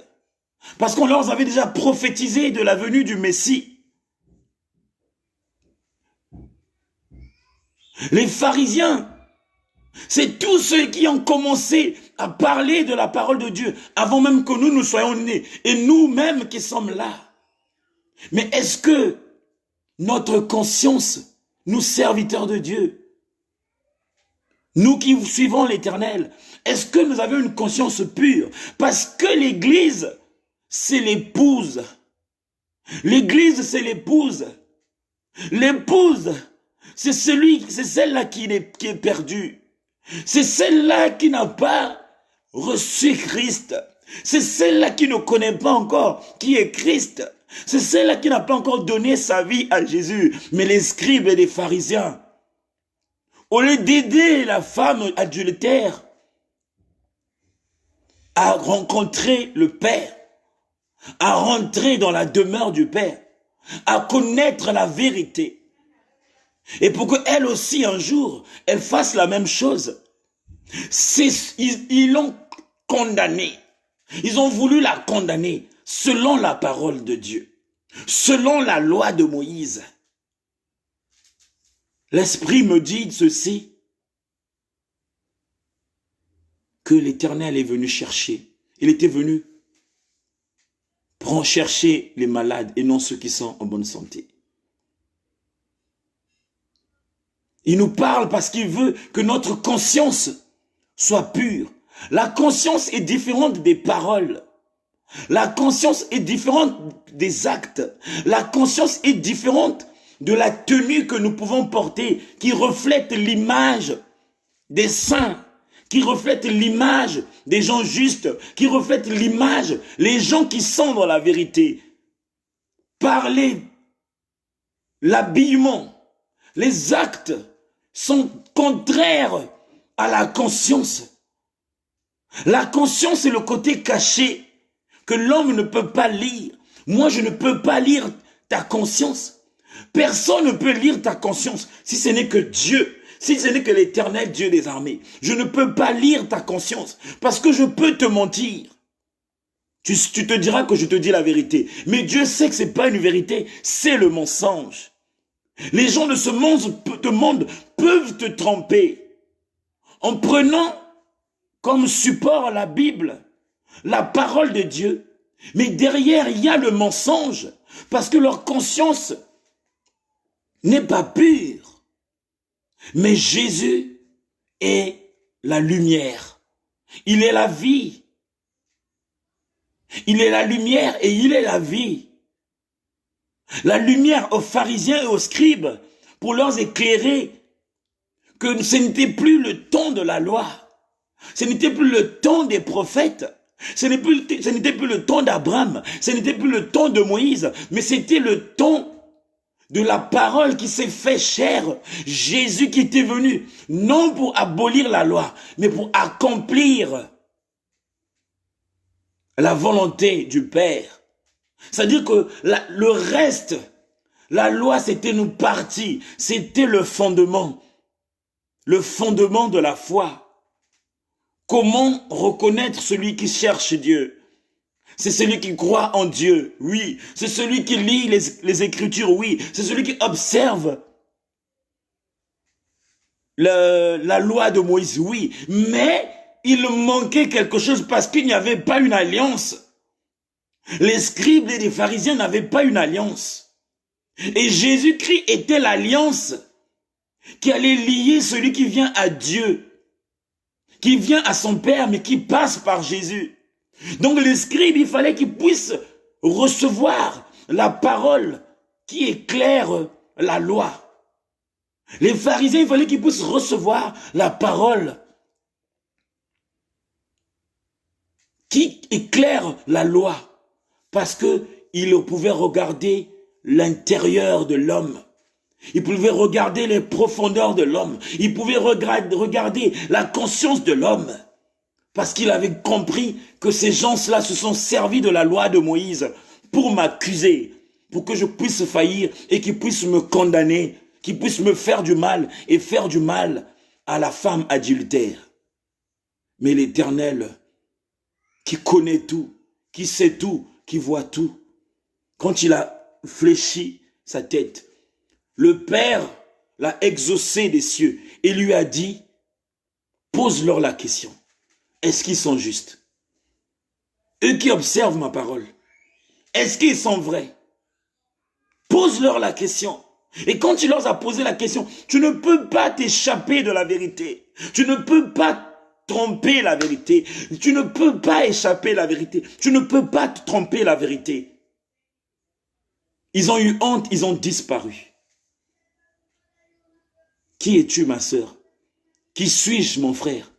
parce qu'on leur avait déjà prophétisé de la venue du Messie. Les pharisiens, c'est tous ceux qui ont commencé à parler de la parole de Dieu avant même que nous soyons nés, et nous-mêmes qui sommes là. Mais est-ce que notre conscience, nous serviteurs de Dieu, nous qui suivons l'Éternel, est-ce que nous avons une conscience pure? Parce que l'Église, c'est l'épouse. L'Église, c'est l'épouse. L'épouse, c'est celle-là qui est perdue. C'est celle-là qui n'a pas reçu Christ. C'est celle-là qui ne connaît pas encore qui est Christ. C'est celle-là qui n'a pas encore donné sa vie à Jésus. Mais les scribes et les pharisiens, au lieu d'aider la femme adultère à rencontrer le Père, à rentrer dans la demeure du Père, à connaître la vérité, et pour qu'elle aussi un jour, elle fasse la même chose, ils l'ont condamnée. Ils ont voulu la condamner selon la parole de Dieu, selon la loi de Moïse. L'Esprit me dit ceci, que l'Éternel est venu chercher. Il était venu chercher les malades et non ceux qui sont en bonne santé. Il nous parle parce qu'il veut que notre conscience soit pure. La conscience est différente des paroles. La conscience est différente des actes. La conscience est différente de la tenue que nous pouvons porter, qui reflète l'image des saints, qui reflète l'image des gens justes, qui reflète l'image, les gens qui sont dans la vérité. Parler, l'habillement, les actes sont contraires à la conscience. La conscience est le côté caché que l'homme ne peut pas lire. Moi, je ne peux pas lire ta conscience. Personne ne peut lire ta conscience si ce n'est que Dieu, si ce n'est que l'Éternel Dieu des armées. Je ne peux pas lire ta conscience parce que je peux te mentir. Tu te diras que je te dis la vérité. Mais Dieu sait que ce n'est pas une vérité, c'est le mensonge. Les gens de ce monde peuvent te tromper en prenant comme support la Bible, la parole de Dieu. Mais derrière, il y a le mensonge parce que leur conscience n'est pas pure. Mais Jésus est la lumière. Il est la vie. Il est la lumière et il est la vie. La lumière aux pharisiens et aux scribes pour leur éclairer que ce n'était plus le temps de la loi. Ce n'était plus le temps des prophètes. Ce n'était plus le temps d'Abraham. Ce n'était plus le temps de Moïse. Mais c'était le temps de la parole qui s'est fait chair. Jésus qui était venu, non pour abolir la loi, mais pour accomplir la volonté du Père. C'est-à-dire que le reste, la loi, c'était une partie, c'était le fondement de la foi. Comment reconnaître celui qui cherche Dieu? C'est celui qui croit en Dieu, oui. C'est celui qui lit les Écritures, oui. C'est celui qui observe la loi de Moïse, oui. Mais il manquait quelque chose parce qu'il n'y avait pas une alliance. Les scribes et les pharisiens n'avaient pas une alliance. Et Jésus-Christ était l'alliance qui allait lier celui qui vient à Dieu, qui vient à son Père, mais qui passe par Jésus. Donc les scribes, il fallait qu'ils puissent recevoir la parole qui éclaire la loi. Les pharisiens, il fallait qu'ils puissent recevoir la parole qui éclaire la loi. Parce qu'ils pouvaient regarder l'intérieur de l'homme. Ils pouvaient regarder les profondeurs de l'homme. Ils pouvaient regarder la conscience de l'homme. Parce qu'il avait compris que ces gens-là se sont servis de la loi de Moïse pour m'accuser, pour que je puisse faillir et qu'ils puissent me condamner, qu'ils puissent me faire du mal et faire du mal à la femme adultère. Mais l'Éternel, qui connaît tout, qui sait tout, qui voit tout, quand il a fléchi sa tête, le Père l'a exaucé des cieux et lui a dit, pose-leur la question. Est-ce qu'ils sont justes? Eux qui observent ma parole, est-ce qu'ils sont vrais? Pose-leur la question. Et quand tu leur as posé la question, tu ne peux pas t'échapper de la vérité. Tu ne peux pas tromper la vérité. Tu ne peux pas échapper la vérité. Tu ne peux pas te tromper la vérité. Ils ont eu honte, ils ont disparu. Qui es-tu, ma sœur? Qui suis-je, mon frère?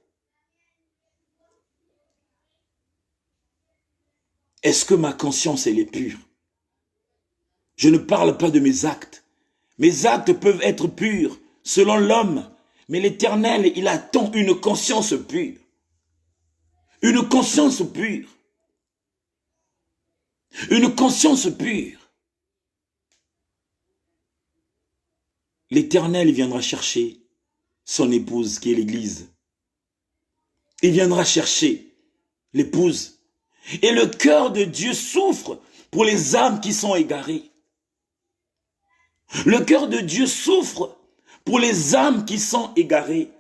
Est-ce que ma conscience, elle est pure? Je ne parle pas de mes actes. Mes actes peuvent être purs selon l'homme, mais l'Éternel, il attend une conscience pure. Une conscience pure. Une conscience pure. L'Éternel viendra chercher son épouse qui est l'Église. Il viendra chercher l'épouse. Et le cœur de Dieu souffre pour les âmes qui sont égarées. Le cœur de Dieu souffre pour les âmes qui sont égarées.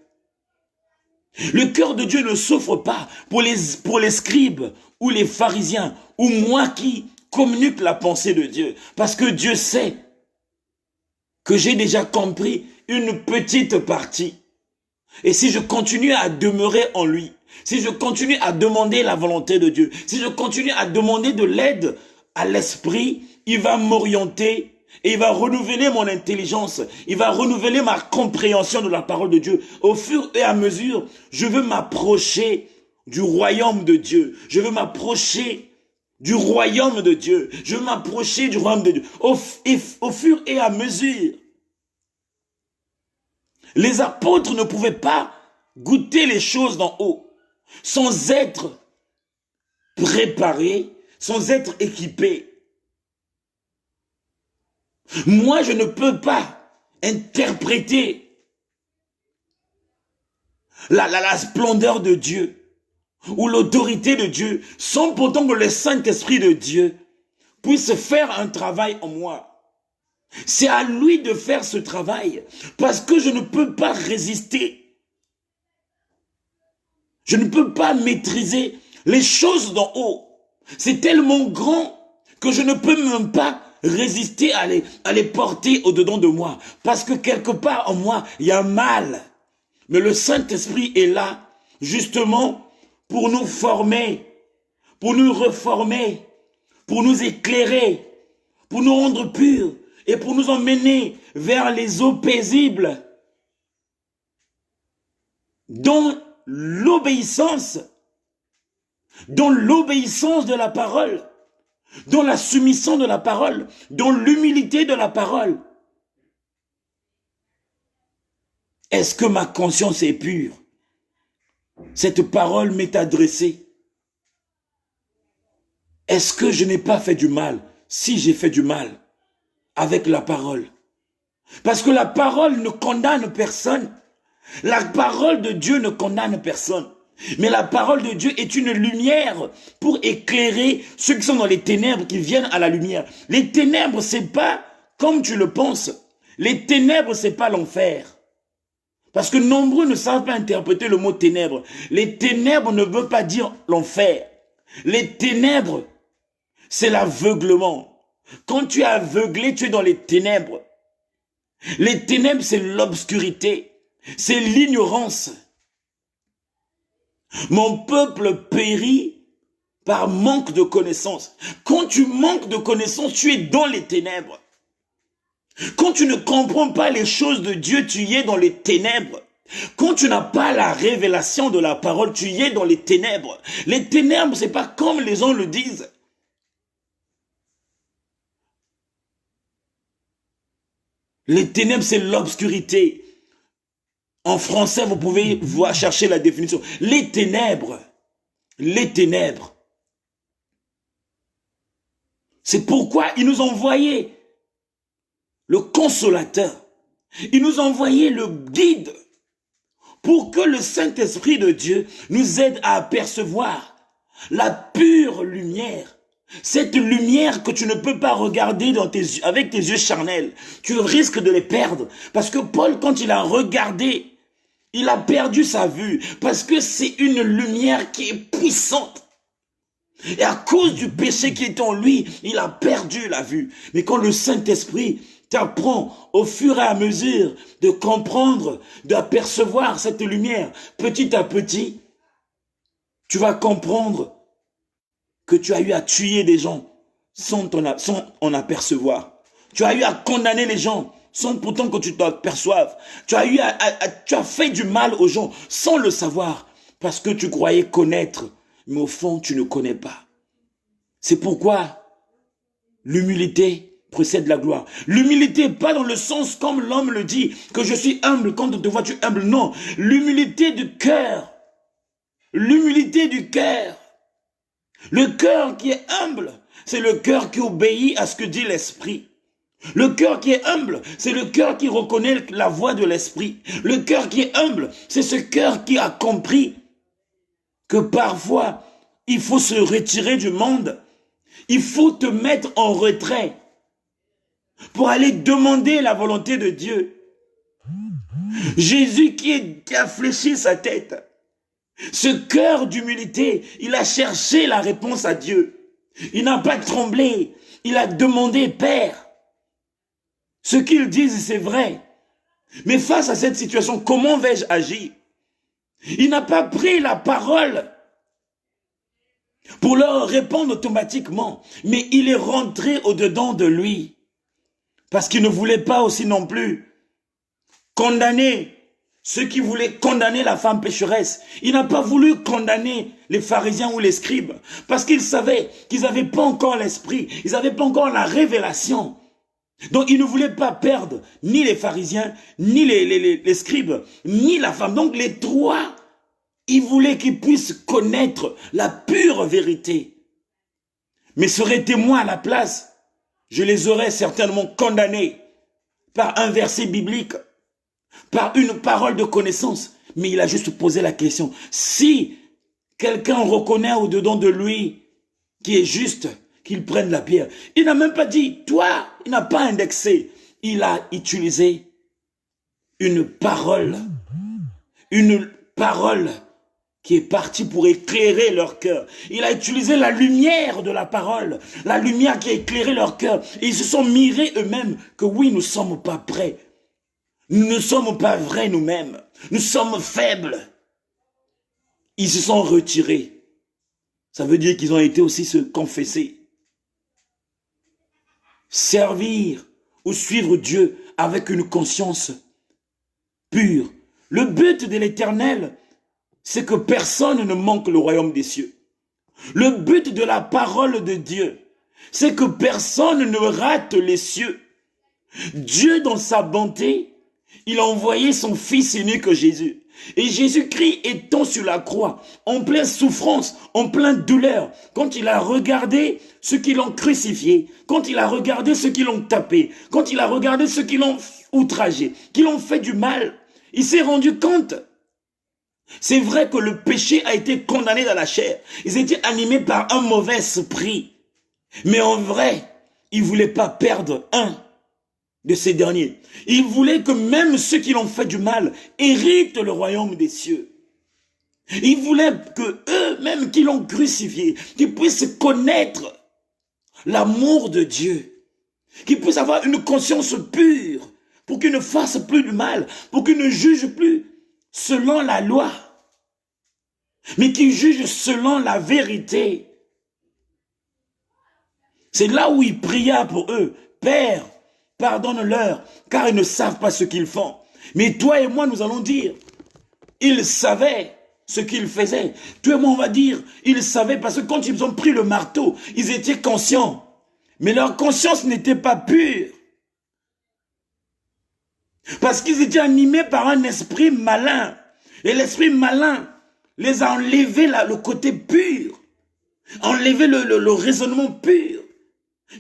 Le cœur de Dieu ne souffre pas pour les scribes ou les pharisiens ou moi qui communique la pensée de Dieu. Parce que Dieu sait que j'ai déjà compris une petite partie. Et si je continue à demeurer en lui, si je continue à demander la volonté de Dieu, si je continue à demander de l'aide à l'esprit, il va m'orienter et il va renouveler mon intelligence, il va renouveler ma compréhension de la parole de Dieu. Au fur et à mesure, je veux m'approcher du royaume de Dieu. Je veux m'approcher du royaume de Dieu. Je veux m'approcher du royaume de Dieu. Au fur et à mesure. Les apôtres ne pouvaient pas goûter les choses d'en haut sans être préparés, sans être équipés. Moi, je ne peux pas interpréter la splendeur de Dieu ou l'autorité de Dieu sans pourtant que le Saint-Esprit de Dieu puisse faire un travail en moi. C'est à lui de faire ce travail parce que je ne peux pas résister. Je ne peux pas maîtriser les choses d'en haut. C'est tellement grand que je ne peux même pas résister à les porter au-dedans de moi. Parce que quelque part en moi, il y a un mal. Mais le Saint-Esprit est là justement pour nous former, pour nous reformer, pour nous éclairer, pour nous rendre purs et pour nous emmener vers les eaux paisibles, dans l'obéissance de la parole, dans la soumission de la parole, dans l'humilité de la parole. Est-ce que ma conscience est pure? Cette parole m'est adressée. Est-ce que je n'ai pas fait du mal? Si j'ai fait du mal avec la parole. Parce que la parole ne condamne personne. La parole de Dieu ne condamne personne. Mais la parole de Dieu est une lumière pour éclairer ceux qui sont dans les ténèbres, qui viennent à la lumière. Les ténèbres, c'est pas comme tu le penses. Les ténèbres, c'est pas l'enfer. Parce que nombreux ne savent pas interpréter le mot ténèbres. Les ténèbres ne veut pas dire l'enfer. Les ténèbres, c'est l'aveuglement. Quand tu es aveuglé, tu es dans les ténèbres. Les ténèbres, c'est l'obscurité. C'est l'ignorance. Mon peuple périt par manque de connaissance. Quand tu manques de connaissance, tu es dans les ténèbres. Quand tu ne comprends pas les choses de Dieu, tu y es dans les ténèbres. Quand tu n'as pas la révélation de la parole, tu y es dans les ténèbres. Les ténèbres, c'est pas comme les gens le disent. Les ténèbres, c'est l'obscurité. En français, vous pouvez chercher la définition. Les ténèbres. Les ténèbres. C'est pourquoi il nous a envoyé le consolateur. Il nous a envoyé le guide pour que le Saint-Esprit de Dieu nous aide à apercevoir la pure lumière. Cette lumière que tu ne peux pas regarder avec tes yeux charnels. Tu risques de les perdre. Parce que Paul, quand il a regardé, il a perdu sa vue. Parce que c'est une lumière qui est puissante. Et à cause du péché qui est en lui, il a perdu la vue. Mais quand le Saint-Esprit t'apprend au fur et à mesure de comprendre, d'apercevoir cette lumière, petit à petit, tu vas comprendre que tu as eu à tuer des gens sans en apercevoir. Tu as eu à condamner les gens sans pourtant que tu t'aperçoives. Tu as fait du mal aux gens sans le savoir parce que tu croyais connaître, mais au fond, tu ne connais pas. C'est pourquoi l'humilité précède la gloire. L'humilité, pas dans le sens comme l'homme le dit, que je suis humble, quand on te voit tu es humble. Non, l'humilité du cœur. L'humilité du cœur. Le cœur qui est humble, c'est le cœur qui obéit à ce que dit l'Esprit. Le cœur qui est humble, c'est le cœur qui reconnaît la voix de l'Esprit. Le cœur qui est humble, c'est ce cœur qui a compris que parfois, il faut se retirer du monde. Il faut te mettre en retrait pour aller demander la volonté de Dieu. Jésus qui a fléchi sa tête, ce cœur d'humilité, il a cherché la réponse à Dieu. Il n'a pas tremblé, il a demandé, Père, ce qu'ils disent c'est vrai. Mais face à cette situation, comment vais-je agir? Il n'a pas pris la parole pour leur répondre automatiquement, mais il est rentré au-dedans de lui. Parce qu'il ne voulait pas aussi non plus condamner ceux qui voulaient condamner la femme pécheresse. Il n'a pas voulu condamner les pharisiens ou les scribes, parce qu'il savait qu'ils n'avaient pas encore l'esprit, ils n'avaient pas encore la révélation. Donc il ne voulait pas perdre ni les pharisiens, ni les scribes, ni la femme. Donc les trois, il voulait qu'ils puissent connaître la pure vérité. Mais serait-il moi à la place, je les aurais certainement condamnés par un verset biblique, par une parole de connaissance. Mais il a juste posé la question. Si quelqu'un reconnaît au-dedans de lui qui est juste, qu'il prenne la pierre. Il n'a même pas dit, toi, il n'a pas indexé. Il a utilisé une parole qui est partie pour éclairer leur cœur. Il a utilisé la lumière de la parole, la lumière qui a éclairé leur cœur. Et ils se sont mirés eux-mêmes que oui, nous ne sommes pas prêts. Nous ne sommes pas vrais nous-mêmes. Nous sommes faibles. Ils se sont retirés. Ça veut dire qu'ils ont été aussi se confesser. Servir ou suivre Dieu avec une conscience pure. Le but de l'Éternel, c'est que personne ne manque le royaume des cieux. Le but de la parole de Dieu, c'est que personne ne rate les cieux. Dieu, dans sa bonté, il a envoyé son Fils unique Jésus. Et Jésus-Christ étant sur la croix, en pleine souffrance, en pleine douleur, quand il a regardé ceux qui l'ont crucifié, quand il a regardé ceux qui l'ont tapé, quand il a regardé ceux qui l'ont outragé, qui l'ont fait du mal, il s'est rendu compte. C'est vrai que le péché a été condamné dans la chair. Ils étaient animés par un mauvais esprit. Mais en vrai, il ne voulait pas perdre un de ces derniers. Il voulait que même ceux qui l'ont fait du mal héritent le royaume des cieux. Il voulait que eux-mêmes qui l'ont crucifié, qu'ils puissent connaître l'amour de Dieu, qu'ils puissent avoir une conscience pure, pour qu'ils ne fassent plus du mal, pour qu'ils ne jugent plus selon la loi, mais qu'ils jugent selon la vérité. C'est là où il pria pour eux. Père, pardonne-leur, car ils ne savent pas ce qu'ils font. Mais toi et moi, nous allons dire, ils savaient ce qu'ils faisaient. Toi et moi, on va dire, ils savaient, parce que quand ils ont pris le marteau, ils étaient conscients. Mais leur conscience n'était pas pure. Parce qu'ils étaient animés par un esprit malin. Et l'esprit malin les a enlevé le côté pur, enlevé le raisonnement pur.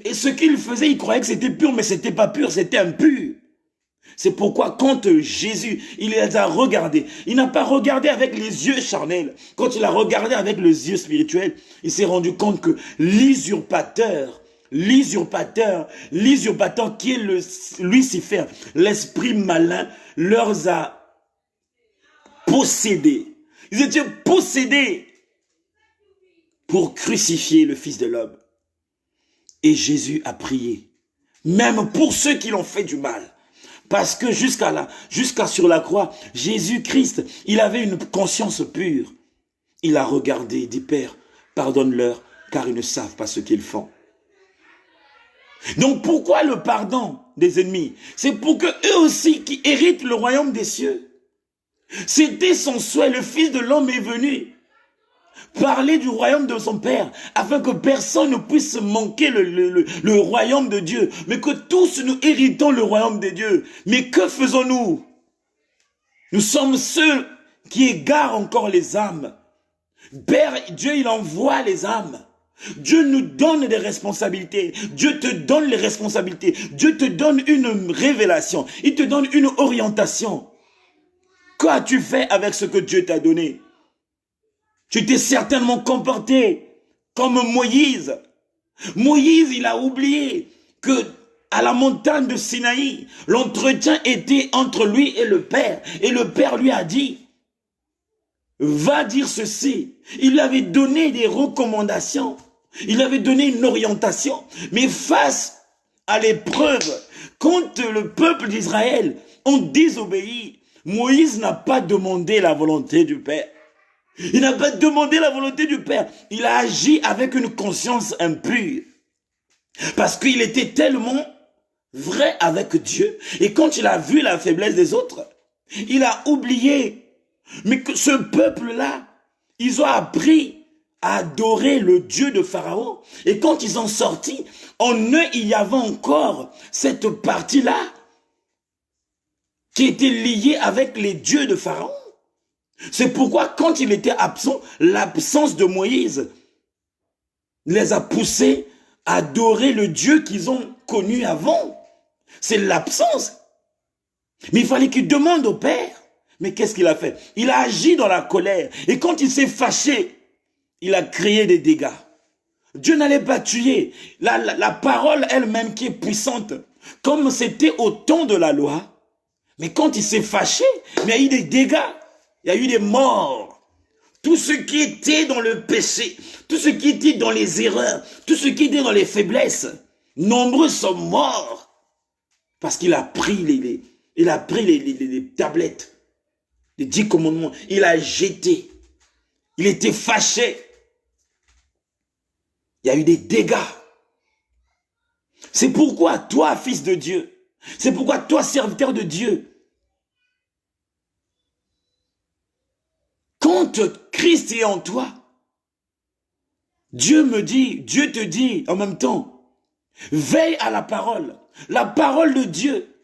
Et ce qu'ils faisaient, ils croyaient que c'était pur, mais c'était pas pur, c'était impur. C'est pourquoi quand Jésus, il les a regardés, il n'a pas regardé avec les yeux charnels. Quand il a regardé avec les yeux spirituels, il s'est rendu compte que l'usurpateur qui est Lucifer, l'esprit malin, leur a possédés. Ils étaient possédés pour crucifier le Fils de l'homme. Et Jésus a prié, même pour ceux qui l'ont fait du mal. Parce que jusqu'à sur la croix, Jésus-Christ, il avait une conscience pure. Il a regardé, il dit, Père, pardonne-leur, car ils ne savent pas ce qu'ils font. Donc pourquoi le pardon des ennemis? C'est pour que eux aussi qui héritent le royaume des cieux. C'était son souhait, le Fils de l'homme est venu Parler du royaume de son Père, afin que personne ne puisse manquer le royaume de Dieu, mais que tous nous héritons le royaume de Dieu. Mais que faisons-nous? Nous sommes ceux qui égarent encore les âmes. Père, Dieu, il envoie les âmes. Dieu nous donne des responsabilités. Dieu te donne les responsabilités. Dieu te donne une révélation. Il te donne une orientation. Qu'as-tu fait avec ce que Dieu t'a donné? Tu t'es certainement comporté comme Moïse. Moïse, il a oublié que à la montagne de Sinaï, l'entretien était entre lui et le Père. Et le Père lui a dit, va dire ceci. Il lui avait donné des recommandations. Il lui avait donné une orientation. Mais face à l'épreuve, quand le peuple d'Israël ont désobéi, Moïse n'a pas demandé la volonté du Père. Il n'a pas demandé la volonté du Père. Il a agi avec une conscience impure. Parce qu'il était tellement vrai avec Dieu. Et quand il a vu la faiblesse des autres, il a oublié. Mais que ce peuple-là, ils ont appris à adorer le Dieu de Pharaon. Et quand ils ont sorti, en eux, il y avait encore cette partie-là qui était liée avec les dieux de Pharaon. C'est pourquoi quand il était absent, l'absence de Moïse les a poussés à adorer le Dieu qu'ils ont connu avant. C'est l'absence. Mais il fallait qu'il demande au Père. Mais qu'est-ce qu'il a fait? Il a agi dans la colère. Et quand il s'est fâché, il a créé des dégâts. Dieu n'allait pas tuer. La parole elle-même qui est puissante, comme c'était au temps de la loi. Mais quand il s'est fâché, mais il y a eu des dégâts. Il y a eu des morts. Tout ce qui était dans le péché, tout ce qui était dans les erreurs, tout ce qui était dans les faiblesses, nombreux sont morts. Parce qu'il a pris les tablettes, les 10 commandements, il a jeté. Il était fâché. Il y a eu des dégâts. C'est pourquoi toi, fils de Dieu, c'est pourquoi toi, serviteur de Dieu, quand Christ est en toi, Dieu te dit en même temps, veille à la parole. La parole de Dieu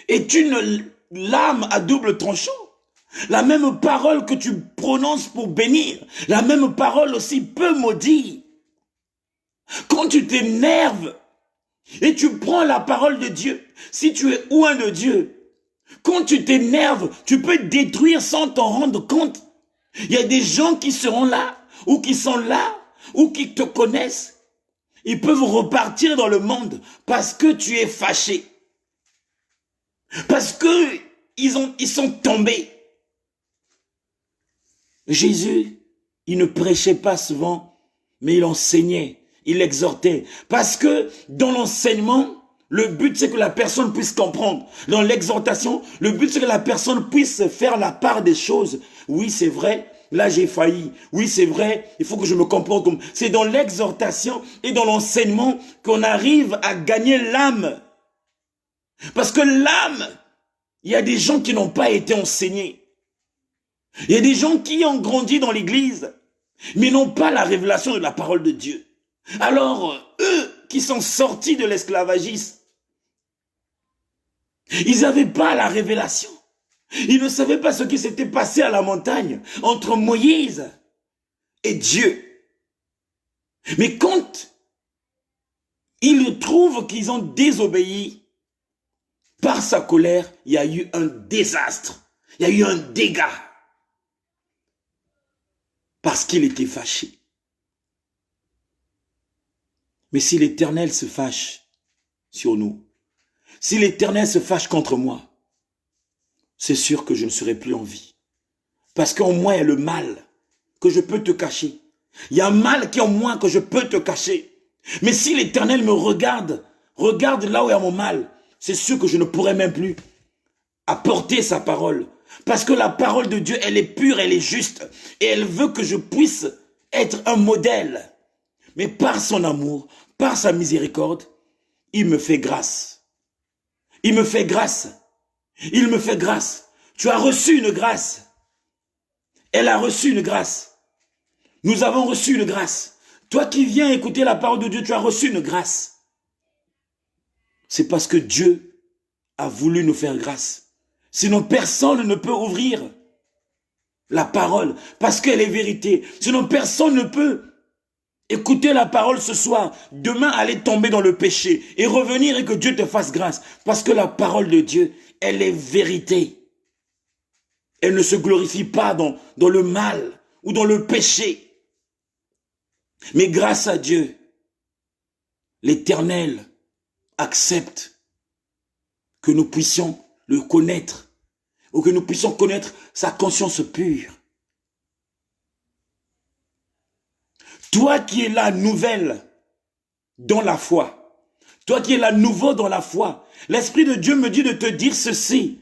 est une lame à double tranchant. La même parole que tu prononces pour bénir, la même parole aussi peut maudire. Quand tu t'énerves et tu prends la parole de Dieu, si tu es loin de Dieu, quand tu t'énerves, tu peux détruire sans t'en rendre compte. Il y a des gens qui seront là, ou qui sont là, ou qui te connaissent. Ils peuvent repartir dans le monde parce que tu es fâché. Parce que ils sont tombés. Jésus, il ne prêchait pas souvent, mais il enseignait, il exhortait. Parce que dans l'enseignement, le but c'est que la personne puisse comprendre. Dans l'exhortation, le but c'est que la personne puisse faire la part des choses. Oui, c'est vrai, là j'ai failli. Oui, c'est vrai, il faut que je me comporte comme... C'est dans l'exhortation et dans l'enseignement qu'on arrive à gagner l'âme. Parce que l'âme, il y a des gens qui n'ont pas été enseignés. Il y a des gens qui ont grandi dans l'église, mais n'ont pas la révélation de la parole de Dieu. Alors, eux qui sont sortis de l'esclavagisme, ils n'avaient pas la révélation. Ils ne savaient pas ce qui s'était passé à la montagne entre Moïse et Dieu. Mais quand ils trouvent qu'ils ont désobéi, par sa colère, il y a eu un désastre. Il y a eu un dégât. Parce qu'il était fâché. Mais si l'Éternel se fâche sur nous, si l'Éternel se fâche contre moi, c'est sûr que je ne serai plus en vie. Parce qu'en moi, il y a le mal que je peux te cacher. Il y a un mal qui est en moi que je peux te cacher. Mais si l'Éternel me regarde là où il y a mon mal, c'est sûr que je ne pourrai même plus apporter sa parole. Parce que la parole de Dieu, elle est pure, elle est juste. Et elle veut que je puisse être un modèle. Mais par son amour, par sa miséricorde, il me fait grâce. Il me fait grâce. Il me fait grâce. Tu as reçu une grâce. Elle a reçu une grâce. Nous avons reçu une grâce. Toi qui viens écouter la parole de Dieu, tu as reçu une grâce. C'est parce que Dieu a voulu nous faire grâce. Sinon, personne ne peut ouvrir la parole parce qu'elle est vérité. Sinon, personne ne peut écouter la parole ce soir, demain aller tomber dans le péché et revenir et que Dieu te fasse grâce. Parce que la parole de Dieu, elle est vérité. Elle ne se glorifie pas dans le mal ou dans le péché. Mais grâce à Dieu, l'Éternel accepte que nous puissions le connaître ou que nous puissions connaître sa conscience pure. Toi qui es là nouvelle dans la foi, toi qui es là nouveau dans la foi, l'Esprit de Dieu me dit de te dire ceci.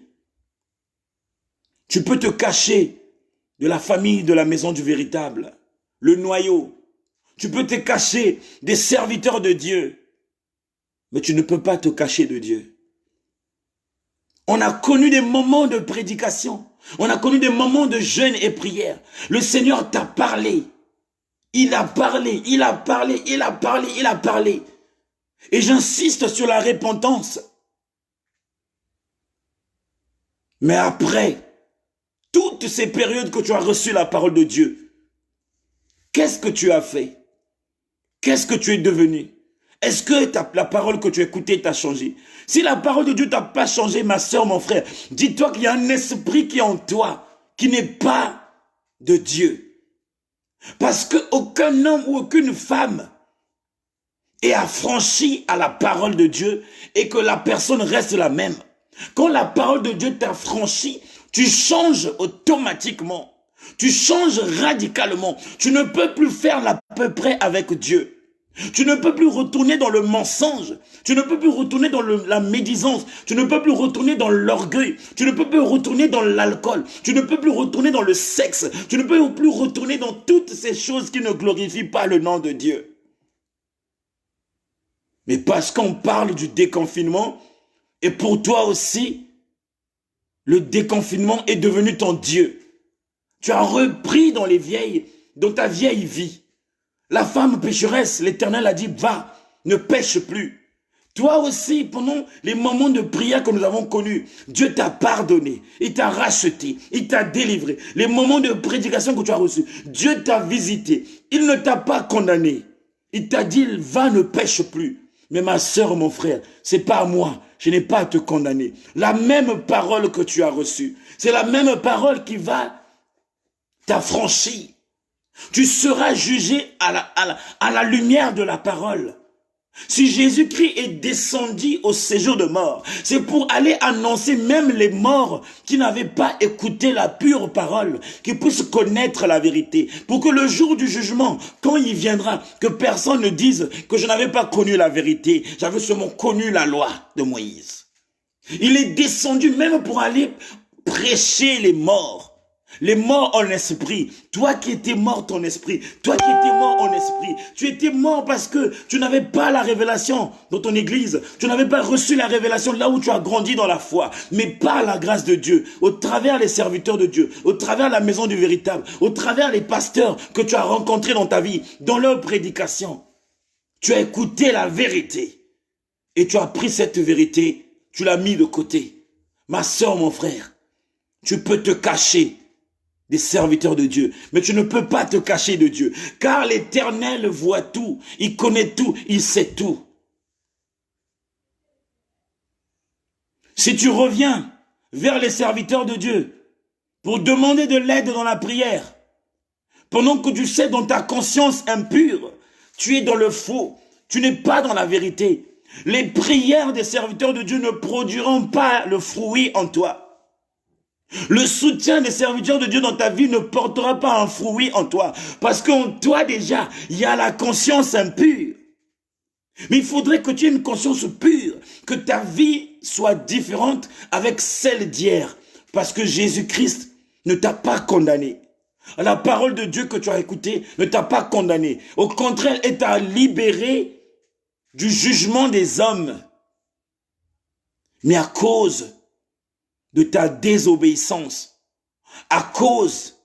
Tu peux te cacher de la famille de la maison du véritable, le noyau. Tu peux te cacher des serviteurs de Dieu, mais tu ne peux pas te cacher de Dieu. On a connu des moments de prédication, on a connu des moments de jeûne et prière. Le Seigneur t'a parlé. Il a parlé, il a parlé, il a parlé, il a parlé. Et j'insiste sur la repentance. Mais après toutes ces périodes que tu as reçu la parole de Dieu, qu'est-ce que tu as fait? Qu'est-ce que tu es devenu? Est-ce que la parole que tu as écoutée t'a changé? Si la parole de Dieu t'a pas changé, ma soeur, mon frère, dis-toi qu'il y a un esprit qui est en toi, qui n'est pas de Dieu. Parce qu'aucun homme ou aucune femme est affranchi à la parole de Dieu et que la personne reste la même. Quand la parole de Dieu t'affranchit, tu changes automatiquement. Tu changes radicalement. Tu ne peux plus faire à peu près avec Dieu. Tu ne peux plus retourner dans le mensonge. Tu ne peux plus retourner dans la médisance. Tu ne peux plus retourner dans l'orgueil. Tu ne peux plus retourner dans l'alcool. Tu ne peux plus retourner dans le sexe. Tu ne peux plus retourner dans toutes ces choses qui ne glorifient pas le nom de Dieu. Mais parce qu'on parle du déconfinement, et pour toi aussi, le déconfinement est devenu ton Dieu. Tu as repris dans ta vieille vie. La femme pécheresse, l'Éternel a dit, va, ne pêche plus. Toi aussi, pendant les moments de prière que nous avons connus, Dieu t'a pardonné, il t'a racheté, il t'a délivré. Les moments de prédication que tu as reçus, Dieu t'a visité, il ne t'a pas condamné. Il t'a dit, va, ne pêche plus. Mais ma soeur, mon frère, c'est pas à moi, je n'ai pas à te condamner. La même parole que tu as reçue, c'est la même parole qui va t'affranchir. Tu seras jugé à la lumière de la parole. Si Jésus-Christ est descendu au séjour de mort, c'est pour aller annoncer même les morts qui n'avaient pas écouté la pure parole, qui puissent connaître la vérité, pour que le jour du jugement, quand il viendra, que personne ne dise que je n'avais pas connu la vérité, j'avais seulement connu la loi de Moïse. Il est descendu même pour aller prêcher les morts en esprit. Toi qui étais mort en esprit, toi qui étais mort en esprit, tu étais mort parce que tu n'avais pas la révélation dans ton église, tu n'avais pas reçu la révélation là où tu as grandi dans la foi, mais par la grâce de Dieu, au travers les serviteurs de Dieu, au travers la maison du véritable, au travers les pasteurs que tu as rencontrés dans ta vie, dans leur prédication, tu as écouté la vérité et tu as pris cette vérité, tu l'as mis de côté. Ma soeur, mon frère, tu peux te cacher des serviteurs de Dieu, mais tu ne peux pas te cacher de Dieu, car l'Éternel voit tout, il connaît tout, il sait tout. Si tu reviens vers les serviteurs de Dieu pour demander de l'aide dans la prière, pendant que tu sais dans ta conscience impure, tu es dans le faux, tu n'es pas dans la vérité, les prières des serviteurs de Dieu ne produiront pas le fruit en toi. Le soutien des serviteurs de Dieu dans ta vie ne portera pas un fruit en toi. Parce qu'en toi déjà, il y a la conscience impure. Mais il faudrait que tu aies une conscience pure. Que ta vie soit différente avec celle d'hier. Parce que Jésus-Christ ne t'a pas condamné. La parole de Dieu que tu as écoutée ne t'a pas condamné. Au contraire, elle t'a libéré du jugement des hommes. Mais à cause de ta désobéissance, à cause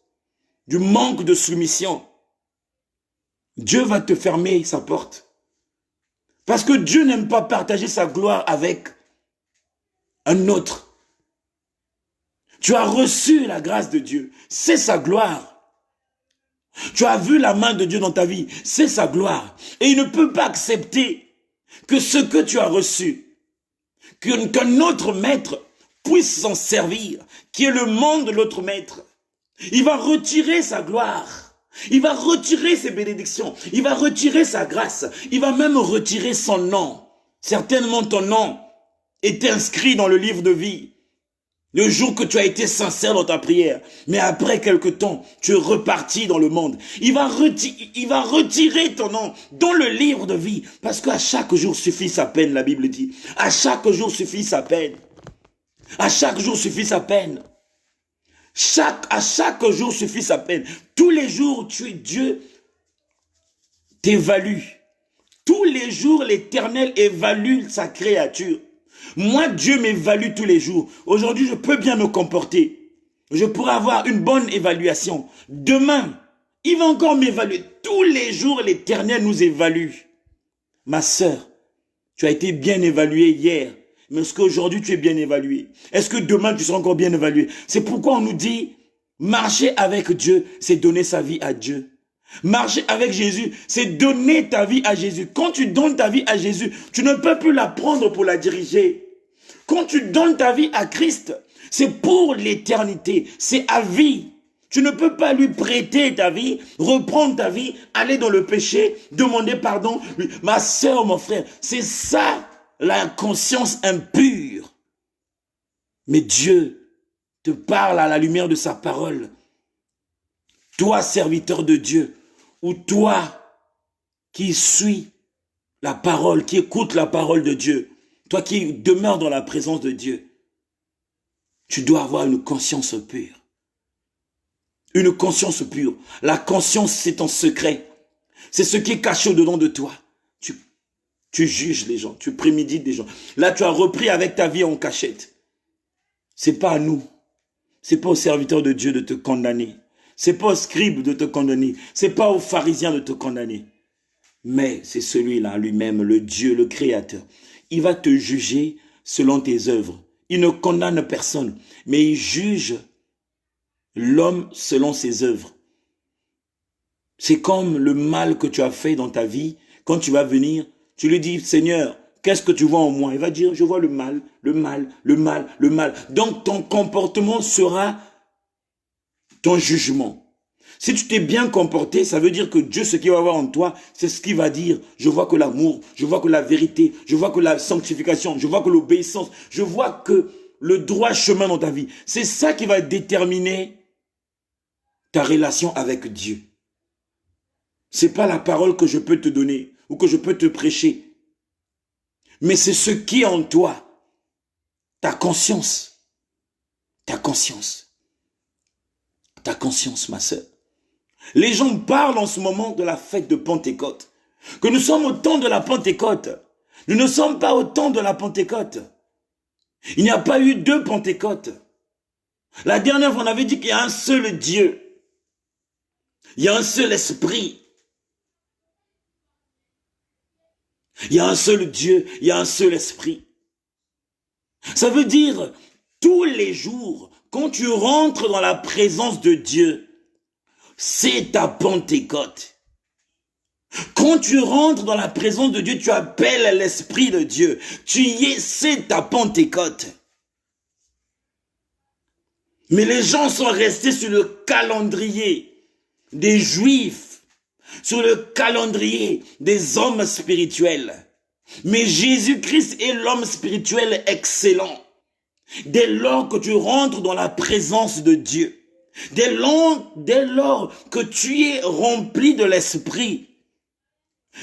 du manque de soumission, Dieu va te fermer sa porte. Parce que Dieu n'aime pas partager sa gloire avec un autre. Tu as reçu la grâce de Dieu, c'est sa gloire. Tu as vu la main de Dieu dans ta vie, c'est sa gloire. Et il ne peut pas accepter que ce que tu as reçu, qu'un autre maître puisse s'en servir, qui est le monde de l'autre maître. Il va retirer sa gloire. Il va retirer ses bénédictions. Il va retirer sa grâce. Il va même retirer son nom. Certainement ton nom est inscrit dans le livre de vie. Le jour que tu as été sincère dans ta prière. Mais après quelque temps, tu es reparti dans le monde. Il va retirer ton nom dans le livre de vie. Parce qu'à chaque jour suffit sa peine, la Bible dit. À chaque jour suffit sa peine. À chaque jour suffit sa peine. À chaque jour suffit sa peine. Tous les jours, Dieu t'évalue. Tous les jours, l'Éternel évalue sa créature. Moi, Dieu m'évalue tous les jours. Aujourd'hui, je peux bien me comporter. Je pourrais avoir une bonne évaluation. Demain, il va encore m'évaluer. Tous les jours, l'Éternel nous évalue. Ma sœur, tu as été bien évaluée hier. Mais est-ce qu'aujourd'hui tu es bien évalué? Est-ce que demain tu seras encore bien évalué? C'est pourquoi on nous dit, marcher avec Dieu, c'est donner sa vie à Dieu. Marcher avec Jésus, c'est donner ta vie à Jésus. Quand tu donnes ta vie à Jésus, tu ne peux plus la prendre pour la diriger. Quand tu donnes ta vie à Christ, c'est pour l'éternité, c'est à vie. Tu ne peux pas lui prêter ta vie, reprendre ta vie, aller dans le péché, demander pardon. Ma sœur, mon frère, c'est ça. La conscience impure. Mais Dieu te parle à la lumière de sa parole. Toi, serviteur de Dieu, ou toi qui suis la parole, qui écoute la parole de Dieu, toi qui demeures dans la présence de Dieu, tu dois avoir une conscience pure. Une conscience pure. La conscience, c'est ton secret. C'est ce qui est caché au-dedans de toi. Tu juges les gens, tu prémédites des gens. Là, tu as repris avec ta vie en cachette. C'est pas à nous. C'est pas aux serviteurs de Dieu de te condamner. C'est pas aux scribes de te condamner. C'est pas aux pharisiens de te condamner. Mais c'est celui-là lui-même, le Dieu, le Créateur. Il va te juger selon tes œuvres. Il ne condamne personne, mais il juge l'homme selon ses œuvres. C'est comme le mal que tu as fait dans ta vie. Quand tu vas venir, tu lui dis, Seigneur, qu'est-ce que tu vois en moi? Il va dire, je vois le mal, le mal, le mal, le mal. Donc ton comportement sera ton jugement. Si tu t'es bien comporté, ça veut dire que Dieu, ce qu'il va voir en toi, c'est ce qu'il va dire. Je vois que l'amour, je vois que la vérité, je vois que la sanctification, je vois que l'obéissance, je vois que le droit chemin dans ta vie. C'est ça qui va déterminer ta relation avec Dieu. C'est pas la parole que je peux te donner ou que je peux te prêcher. Mais c'est ce qui est en toi. Ta conscience. Ta conscience. Ta conscience, ma sœur. Les gens parlent en ce moment de la fête de Pentecôte. Que nous sommes au temps de la Pentecôte. Nous ne sommes pas au temps de la Pentecôte. Il n'y a pas eu deux Pentecôtes. La dernière fois, on avait dit qu'il y a un seul Dieu. Il y a un seul esprit. Il y a un seul Dieu, il y a un seul esprit. Ça veut dire, tous les jours, quand tu rentres dans la présence de Dieu, c'est ta Pentecôte. Quand tu rentres dans la présence de Dieu, tu appelles l'Esprit de Dieu. Tu y es, c'est ta Pentecôte. Mais les gens sont restés sur le calendrier des Juifs, sur le calendrier des hommes spirituels. Mais Jésus-Christ est l'homme spirituel excellent. Dès lors que tu rentres dans la présence de Dieu, dès lors que tu es rempli de l'Esprit,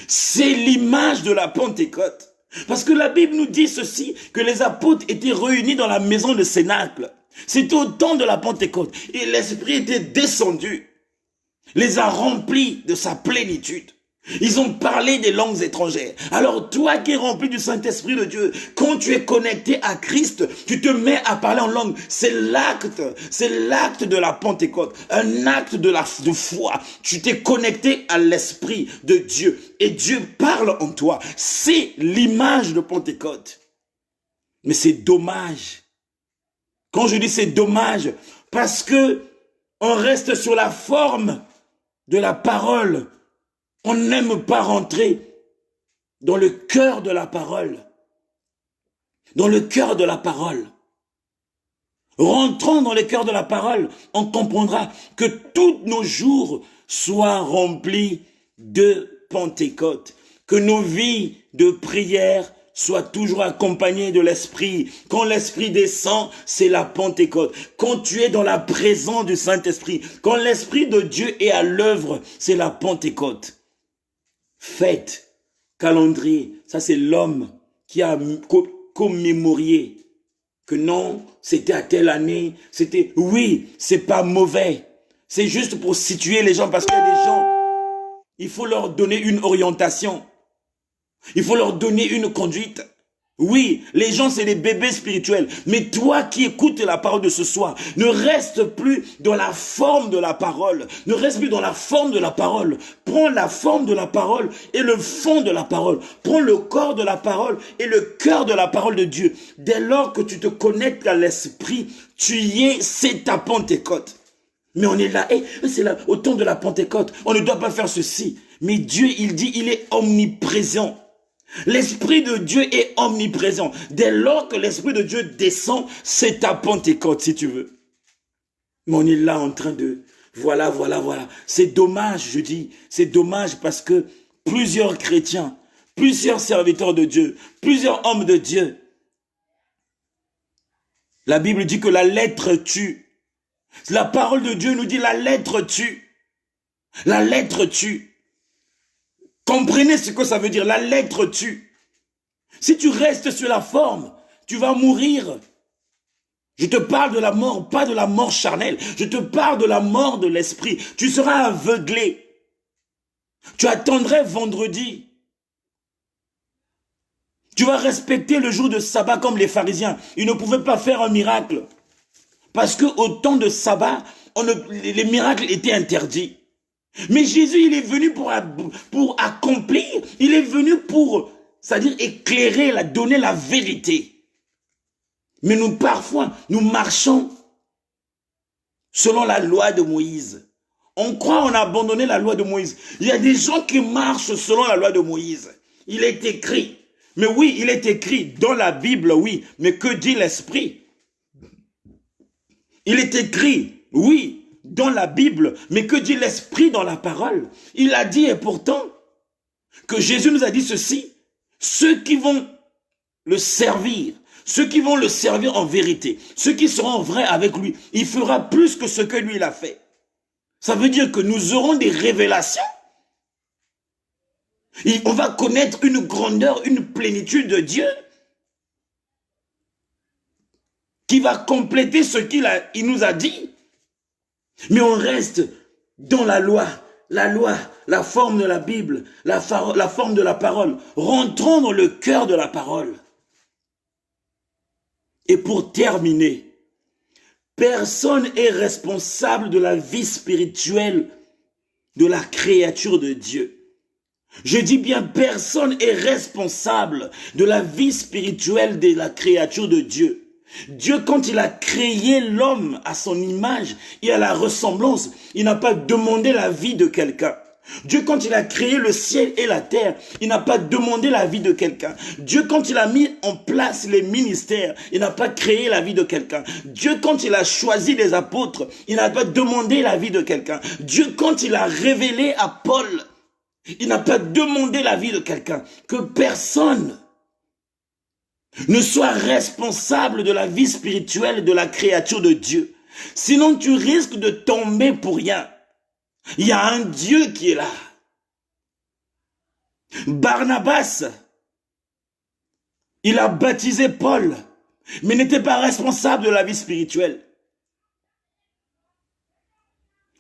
c'est l'image de la Pentecôte. Parce que la Bible nous dit ceci, que les apôtres étaient réunis dans la maison de Cénacle. C'était au temps de la Pentecôte. Et l'Esprit était descendu, les a remplis de sa plénitude. Ils ont parlé des langues étrangères. Alors toi qui es rempli du Saint-Esprit de Dieu, quand tu es connecté à Christ, tu te mets à parler en langue. C'est l'acte de la Pentecôte, un acte de foi. Tu t'es connecté à l'Esprit de Dieu et Dieu parle en toi. C'est l'image de Pentecôte. Mais c'est dommage. Quand je dis c'est dommage, parce que on reste sur la forme de la parole. On n'aime pas rentrer dans le cœur de la parole. Dans le cœur de la parole. Rentrons dans le cœur de la parole, on comprendra que tous nos jours soient remplis de Pentecôte. Que nos vies de prière soient toujours accompagnées de l'Esprit. Quand l'Esprit descend, c'est la Pentecôte. Quand tu es dans la présence du Saint-Esprit, quand l'Esprit de Dieu est à l'œuvre, c'est la Pentecôte. Fête, calendrier, ça c'est l'homme qui a commémoré que non, c'était à telle année, c'était, oui, c'est pas mauvais, c'est juste pour situer les gens parce qu'il y a des gens, il faut leur donner une orientation, il faut leur donner une conduite. Oui, les gens c'est des bébés spirituels, mais toi qui écoutes la parole de ce soir, ne reste plus dans la forme de la parole, ne reste plus dans la forme de la parole. Prends la forme de la parole et le fond de la parole. Prends le corps de la parole et le cœur de la parole de Dieu. Dès lors que tu te connectes à l'Esprit, tu y es, c'est ta Pentecôte. Mais on est là, c'est là, au temps de la Pentecôte, on ne doit pas faire ceci. Mais Dieu, il dit, il est omniprésent. L'Esprit de Dieu est omniprésent. Dès lors que l'Esprit de Dieu descend, c'est ta Pentecôte si tu veux. Mais on est là en train de... Voilà. C'est dommage, je dis. C'est dommage parce que plusieurs chrétiens, plusieurs serviteurs de Dieu, plusieurs hommes de Dieu, la Bible dit que la lettre tue. La parole de Dieu nous dit la lettre tue. La lettre tue. Comprenez ce que ça veut dire, la lettre tue. Si tu restes sur la forme, tu vas mourir. Je te parle de la mort, pas de la mort charnelle. Je te parle de la mort de l'esprit. Tu seras aveuglé. Tu attendrais vendredi. Tu vas respecter le jour de sabbat comme les pharisiens. Ils ne pouvaient pas faire un miracle. Parce qu'au temps de sabbat, les miracles étaient interdits. Mais Jésus, il est venu pour accomplir, il est venu pour, c'est-à-dire éclairer, donner la vérité. Mais nous, parfois, nous marchons selon la loi de Moïse. On croit on a abandonné la loi de Moïse. Il y a des gens qui marchent selon la loi de Moïse. Il est écrit. Mais oui, il est écrit dans la Bible, oui. Mais que dit l'Esprit? Il est écrit, oui, dans la Bible, mais que dit l'Esprit dans la parole? Il a dit et pourtant que Jésus nous a dit ceci, ceux qui vont le servir, ceux qui vont le servir en vérité, ceux qui seront vrais avec lui, il fera plus que ce que lui il a fait. Ça veut dire que nous aurons des révélations. Et on va connaître une grandeur, une plénitude de Dieu qui va compléter ce qu'il nous a dit. Mais on reste dans la loi, la forme de la Bible, la forme de la parole. Rentrons dans le cœur de la parole. Et pour terminer, personne n'est responsable de la vie spirituelle de la créature de Dieu. Je dis bien, personne n'est responsable de la vie spirituelle de la créature de Dieu. Dieu, quand il a créé l'homme à son image et à la ressemblance, il n'a pas demandé la vie de quelqu'un. Dieu, quand il a créé le ciel et la terre, il n'a pas demandé la vie de quelqu'un. Dieu, quand il a mis en place les ministères, il n'a pas créé la vie de quelqu'un. Dieu, quand il a choisi les apôtres, il n'a pas demandé la vie de quelqu'un. Dieu, quand il a révélé à Paul, il n'a pas demandé la vie de quelqu'un. Que personne ne sois responsable de la vie spirituelle de la créature de Dieu. Sinon, tu risques de tomber pour rien. Il y a un Dieu qui est là. Barnabas, il a baptisé Paul, mais n'était pas responsable de la vie spirituelle.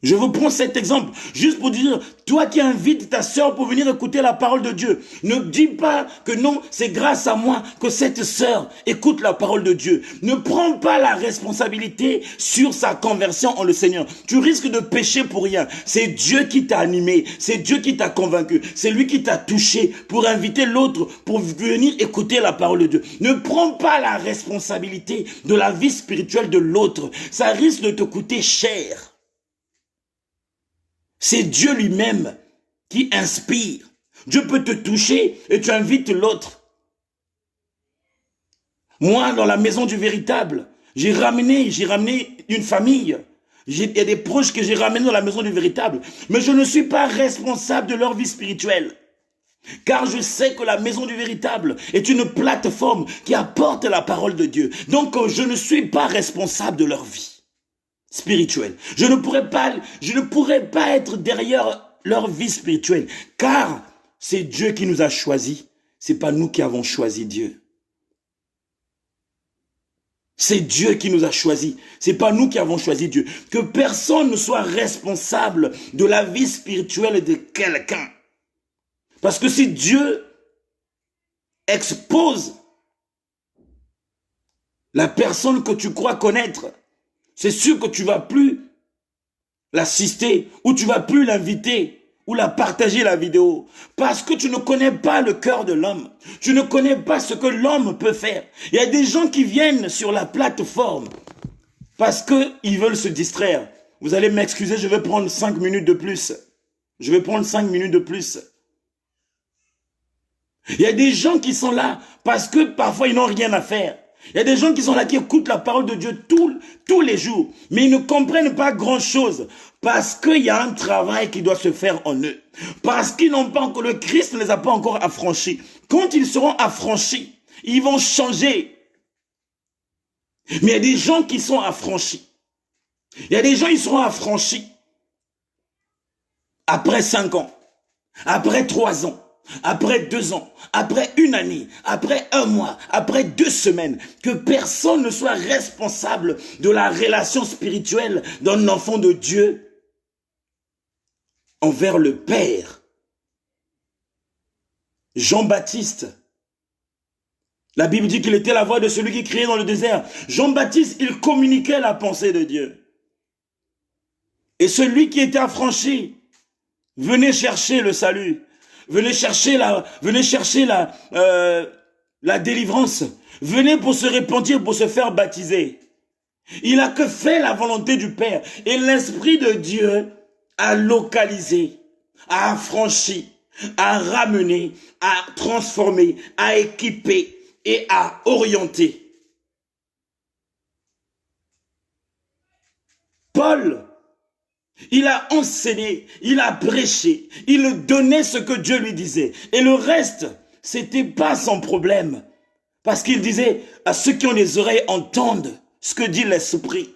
Je vous prends cet exemple juste pour dire, toi qui invites ta sœur pour venir écouter la parole de Dieu, ne dis pas que non, c'est grâce à moi que cette sœur écoute la parole de Dieu. Ne prends pas la responsabilité sur sa conversion en le Seigneur. Tu risques de pécher pour rien. C'est Dieu qui t'a animé, c'est Dieu qui t'a convaincu, c'est lui qui t'a touché pour inviter l'autre pour venir écouter la parole de Dieu. Ne prends pas la responsabilité de la vie spirituelle de l'autre. Ça risque de te coûter cher. C'est Dieu lui-même qui inspire. Dieu peut te toucher et tu invites l'autre. Moi, dans la maison du véritable, j'ai ramené une famille. Il y a des proches que j'ai ramenés dans la maison du véritable. Mais je ne suis pas responsable de leur vie spirituelle. Car je sais que la maison du véritable est une plateforme qui apporte la parole de Dieu. Donc, je ne suis pas responsable de leur vie spirituelle. Je ne pourrais pas être derrière leur vie spirituelle, car c'est Dieu qui nous a choisis. C'est pas nous qui avons choisi Dieu. C'est Dieu qui nous a choisis. C'est pas nous qui avons choisi Dieu. Que personne ne soit responsable de la vie spirituelle de quelqu'un. Parce que si Dieu expose la personne que tu crois connaître, c'est sûr que tu ne vas plus l'assister ou tu ne vas plus l'inviter ou la partager la vidéo. Parce que tu ne connais pas le cœur de l'homme. Tu ne connais pas ce que l'homme peut faire. Il y a des gens qui viennent sur la plateforme parce qu'ils veulent se distraire. Vous allez m'excuser, je vais prendre 5 minutes de plus. Je vais prendre 5 minutes de plus. Il y a des gens qui sont là parce que parfois ils n'ont rien à faire. Il y a des gens qui sont là, qui écoutent la parole de Dieu tous les jours, mais ils ne comprennent pas grand-chose parce qu'il y a un travail qui doit se faire en eux. Parce qu'ils n'ont pas encore, le Christ ne les a pas encore affranchis. Quand ils seront affranchis, ils vont changer. Mais il y a des gens qui sont affranchis. Il y a des gens qui seront affranchis après 5 ans, après 3 ans. Après 2 ans, après 1 année, après 1 mois, après 2 semaines, que personne ne soit responsable de la relation spirituelle d'un enfant de Dieu envers le Père. Jean-Baptiste, la Bible dit qu'il était la voix de celui qui criait dans le désert. Jean-Baptiste, il communiquait la pensée de Dieu. Et celui qui était affranchi venait chercher le salut. Venez chercher la délivrance. Venez pour se repentir, pour se faire baptiser. Il a que fait la volonté du Père. Et l'Esprit de Dieu a localisé, a affranchi, a ramené, a transformé, a équipé et a orienté. Paul, il a enseigné, il a prêché, il donnait ce que Dieu lui disait. Et le reste, c'était pas son problème. Parce qu'il disait, à ceux qui ont des oreilles entendent ce que dit l'Esprit.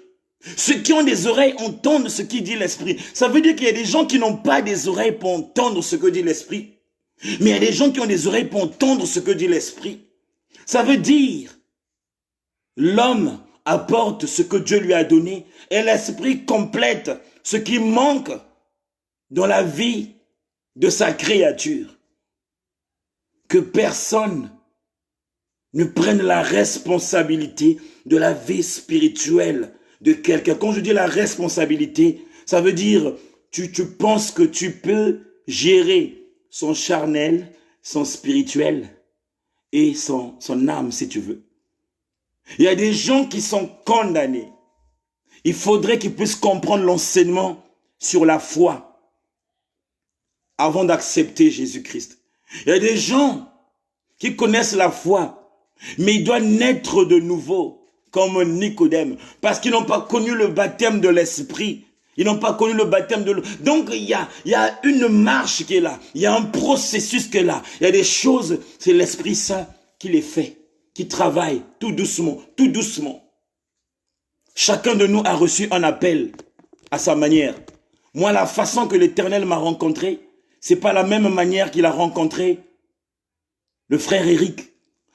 Ceux qui ont des oreilles entendent ce qui dit l'Esprit. Ça veut dire qu'il y a des gens qui n'ont pas des oreilles pour entendre ce que dit l'Esprit. Mais il y a des gens qui ont des oreilles pour entendre ce que dit l'Esprit. Ça veut dire, l'homme apporte ce que Dieu lui a donné et l'Esprit complète ce qui manque dans la vie de sa créature. Que personne ne prenne la responsabilité de la vie spirituelle de quelqu'un. Quand je dis la responsabilité, ça veut dire tu penses que tu peux gérer son charnel, son spirituel et son âme si tu veux. Il y a des gens qui sont condamnés. Il faudrait qu'ils puissent comprendre l'enseignement sur la foi avant d'accepter Jésus-Christ. Il y a des gens qui connaissent la foi, mais ils doivent naître de nouveau, comme Nicodème, parce qu'ils n'ont pas connu le baptême de l'Esprit. Ils n'ont pas connu le baptême de l'eau. Donc, il y a une marche qui est là. Il y a un processus qui est là. Il y a des choses, c'est l'Esprit Saint qui les fait, qui travaille tout doucement, tout doucement. Chacun de nous a reçu un appel à sa manière. Moi, la façon que l'Éternel m'a rencontré, c'est pas la même manière qu'il a rencontré le frère Eric.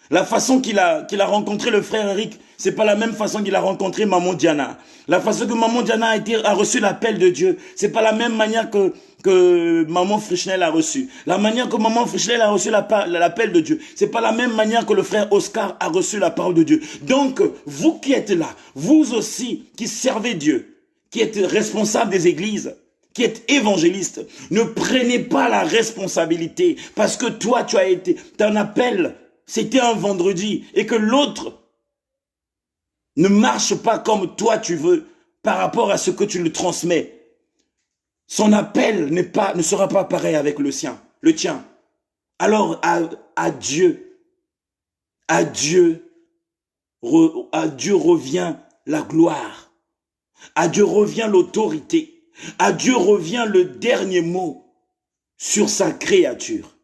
La façon qu'il a rencontré le frère Eric, C'est pas la même façon qu'il a rencontré Maman Diana. La façon que Maman Diana a reçu l'appel de Dieu, c'est pas la même manière que Maman Frischnel a reçu. La manière que Maman Frischnel a reçu l'appel de Dieu, c'est pas la même manière que le frère Oscar a reçu la parole de Dieu. Donc, vous qui êtes là, vous aussi qui servez Dieu, qui êtes responsable des églises, qui êtes évangéliste, ne prenez pas la responsabilité parce que toi, tu as été, ton appel, c'était un vendredi et que l'autre ne marche pas comme toi tu veux par rapport à ce que tu lui transmets. Son appel ne sera pas pareil avec le tien. Alors à Dieu revient la gloire. À Dieu revient l'autorité. À Dieu revient le dernier mot sur sa créature.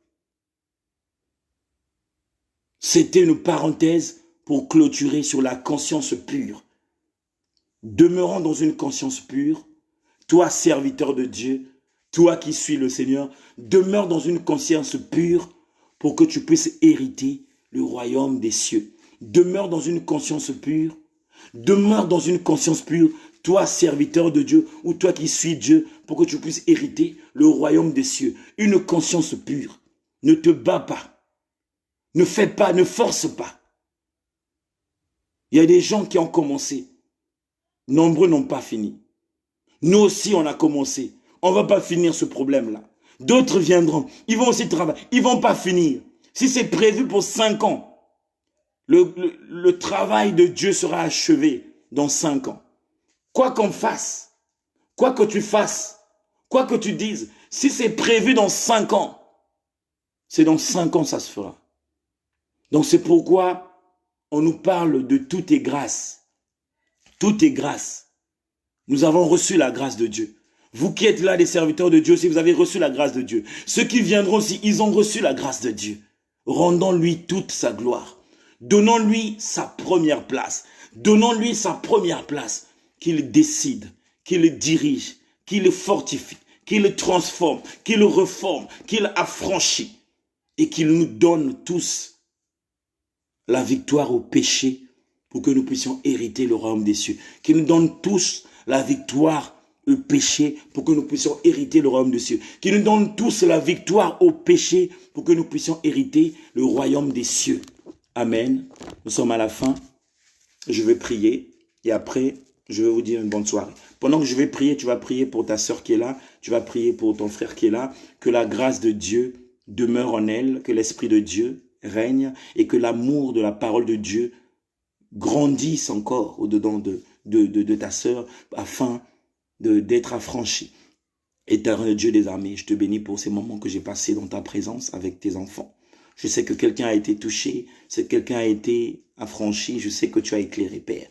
C'était une parenthèse pour clôturer sur la conscience pure. Demeurant dans une conscience pure, toi serviteur de Dieu, toi qui suis le Seigneur, demeure dans une conscience pure pour que tu puisses hériter le royaume des cieux. Demeure dans une conscience pure, demeure dans une conscience pure, toi serviteur de Dieu ou toi qui suis Dieu, pour que tu puisses hériter le royaume des cieux. Une conscience pure. Ne te bats pas. Ne fais pas, ne force pas. Il y a des gens qui ont commencé. Nombreux n'ont pas fini. Nous aussi, on a commencé. On ne va pas finir ce problème-là. D'autres viendront. Ils vont aussi travailler. Ils ne vont pas finir. Si c'est prévu pour 5 ans, le travail de Dieu sera achevé dans 5 ans. Quoi qu'on fasse, quoi que tu fasses, quoi que tu dises, si c'est prévu dans 5 ans, c'est dans 5 ans ça se fera. Donc c'est pourquoi on nous parle de tout est grâce. Tout est grâce. Nous avons reçu la grâce de Dieu. Vous qui êtes là, des serviteurs de Dieu, si vous avez reçu la grâce de Dieu. Ceux qui viendront aussi, ils ont reçu la grâce de Dieu. Rendons-lui toute sa gloire. Donnons-lui sa première place. Donnons-lui sa première place. Qu'il décide, qu'il dirige, qu'il fortifie, qu'il transforme, qu'il reforme, qu'il affranchit. Et qu'il nous donne tous la victoire au péché pour que nous puissions hériter le royaume des cieux. Qu'il nous donne tous la victoire au péché pour que nous puissions hériter le royaume des cieux. Qu'il nous donne tous la victoire au péché pour que nous puissions hériter le royaume des cieux. Amen. Nous sommes à la fin. Je vais prier et après, je vais vous dire une bonne soirée. Pendant que je vais prier, tu vas prier pour ta sœur qui est là, tu vas prier pour ton frère qui est là, que la grâce de Dieu demeure en elle, que l'Esprit de Dieu règne et que l'amour de la parole de Dieu grandisse encore au-dedans de ta sœur afin d'être affranchi. Éternel Dieu des armées, je te bénis pour ces moments que j'ai passés dans ta présence avec tes enfants. Je sais que quelqu'un a été touché, c'est que quelqu'un a été affranchi, je sais que tu as éclairé, Père.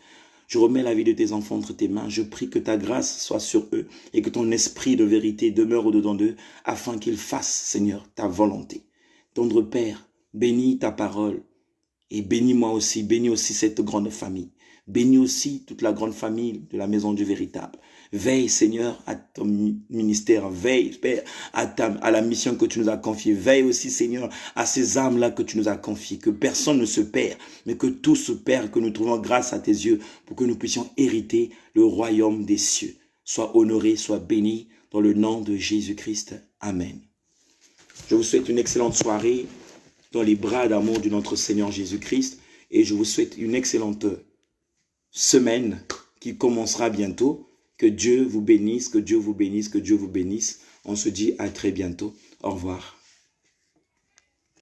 Je remets la vie de tes enfants entre tes mains. Je prie que ta grâce soit sur eux et que ton esprit de vérité demeure au-dedans d'eux afin qu'ils fassent, Seigneur, ta volonté. Tendre Père, bénis ta parole et bénis-moi aussi, bénis aussi cette grande famille. Bénis aussi toute la grande famille de la maison du véritable. Veille, Seigneur, à ton ministère. Veille, Père, à la mission que tu nous as confiée. Veille aussi, Seigneur, à ces âmes-là que tu nous as confiées. Que personne ne se perd, mais que tout se perd, que nous trouvons grâce à tes yeux pour que nous puissions hériter le royaume des cieux. Sois honoré, sois béni dans le nom de Jésus-Christ. Amen. Je vous souhaite une excellente soirée dans les bras d'amour de notre Seigneur Jésus-Christ et je vous souhaite une excellente semaine qui commencera bientôt. Que Dieu vous bénisse, que Dieu vous bénisse, que Dieu vous bénisse. On se dit à très bientôt. Au revoir.